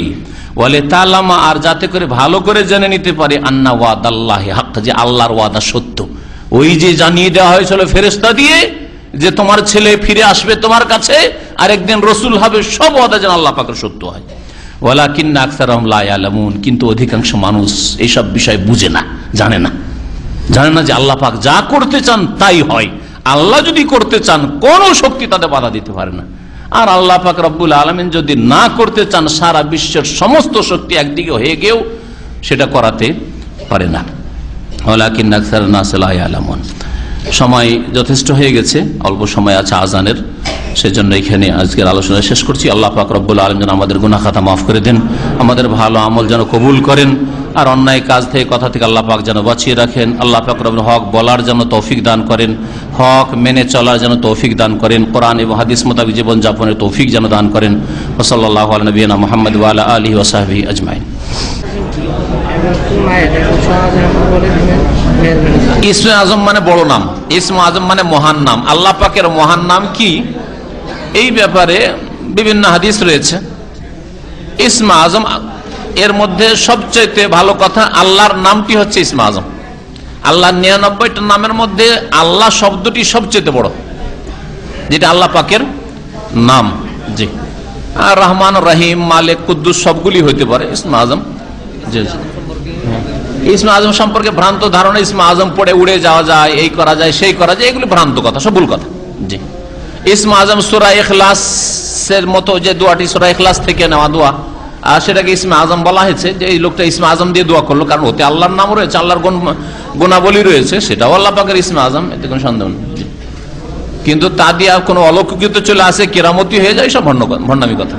ওয়ালে তালামা, আর যাতে করে ভালো করে জেনে নিতে পারে আন্না ওয়াদাল্লাহি হক, যে আল্লাহর ওয়াদা সত্য। ওই যে জানিয়ে দেওয়া হয়েছিল ফেরেশতা দিয়ে যে তোমার ছেলে ফিরে আসবে তোমার কাছে আর একদিন রসুল হবে, সব ওয়াদা যেন আল্লাহ পাকের সত্য হয়। ওয়ালাকিন্না আকসারহুম লা ইয়ালামুন, কিন্তু অধিকাংশ মানুষ এইসব বিষয় বুঝে না, জানে না যে আল্লাহ পাক যা করতে চান তাই হয়। আল্লাহ যদি করতে চান কোন শক্তি তাদের বাধা দিতে পারে না। আর আল্লাহ পাক রব্বুল আলামিন যদি না করতে চান, সারা বিশ্বের সমস্ত শক্তি একদিকে হয়ে গিয়েও সেটা করাতে পারে না। ওয়ালাকিন্না আকসারুন নাস লা ইয়ালামুন। সময় যথেষ্ট হয়ে গেছে, অল্প সময় আছে আজানের, সেজন্য এখানে আজকের আলোচনা শেষ করছি। আল্লাহ পাক রব্বুল আলামিন যেন আমাদের গুনাহ খাতা মাফ করে দেন, আমাদের ভালো আমল যেন কবুল করেন, আর অন্যায় কাজ থেকে, কথা থেকে আল্লাহ পাক যেন বাঁচিয়ে রাখেন। আল্লাহ পাক রব্বুল হক বলার জন্য তৌফিক দান করেন, হক মেনে চলার জন্য তৌফিক দান করেন, কোরআন এবং হাদিস মোতাবেক জীবন যাপনের তৌফিক যেন দান করেন। সাল্লাল্লাহু আলা নবিয়িনা মুহাম্মদ ওয়া আলা আলিহি ওয়া সাহবিহি আজমাইন। ইসমে আজম মানে বড় নাম, ইসমে আজম মানে মহান নাম। আল্লাহ পাকের মহান নাম কি, এই ব্যাপারে বিভিন্ন হাদিস রয়েছে। ইসমে আজম এর মধ্যে সবচেয়ে ভালো কথা, আল্লাহর নামটি হচ্ছে ইসমে আজম। আল্লাহ 99টা নামের মধ্যে আল্লাহ শব্দটি সবচেয়ে বড়, যেটা আল্লাহ পাকের নাম। জি, আর রহমান, রহিম, মালিক, কুদ্দুস সবগুলি হইতে পারে ইসমে আজম। জি, ইসমে আজম সম্পর্কে ভ্রান্ত ধারণা, ইসমে আজম পড়ে উড়ে যাওয়া যায়, এই করা যায়, সেই করা যায়, এগুলি ভ্রান্ত কথা, সব ভুল কথা। জি, ইসমে আজম সূরা ইখলাসের মতো যে দোয়াটি সূরা ইখলাস থেকে নেওয়া দোয়া, আর সেটাকে ইসমে আজম বলা হয়েছে যে এই লোকটা ইসমে আজম দিয়ে দোয়া করলো, কারণ ওতে আল্লাহর নাম রয়েছে, আল্লাহর গুণাবলী রয়েছে, সেটাও আল্লাহ পাকের ইসমে আজম, এতে কোনো সন্দেহ নেই। কিন্তু তা দিয়ে কোনো অলৌকিকতা চলে আসে, কেরামতি হয়ে যায়, সব ভণ্ডামি কথা।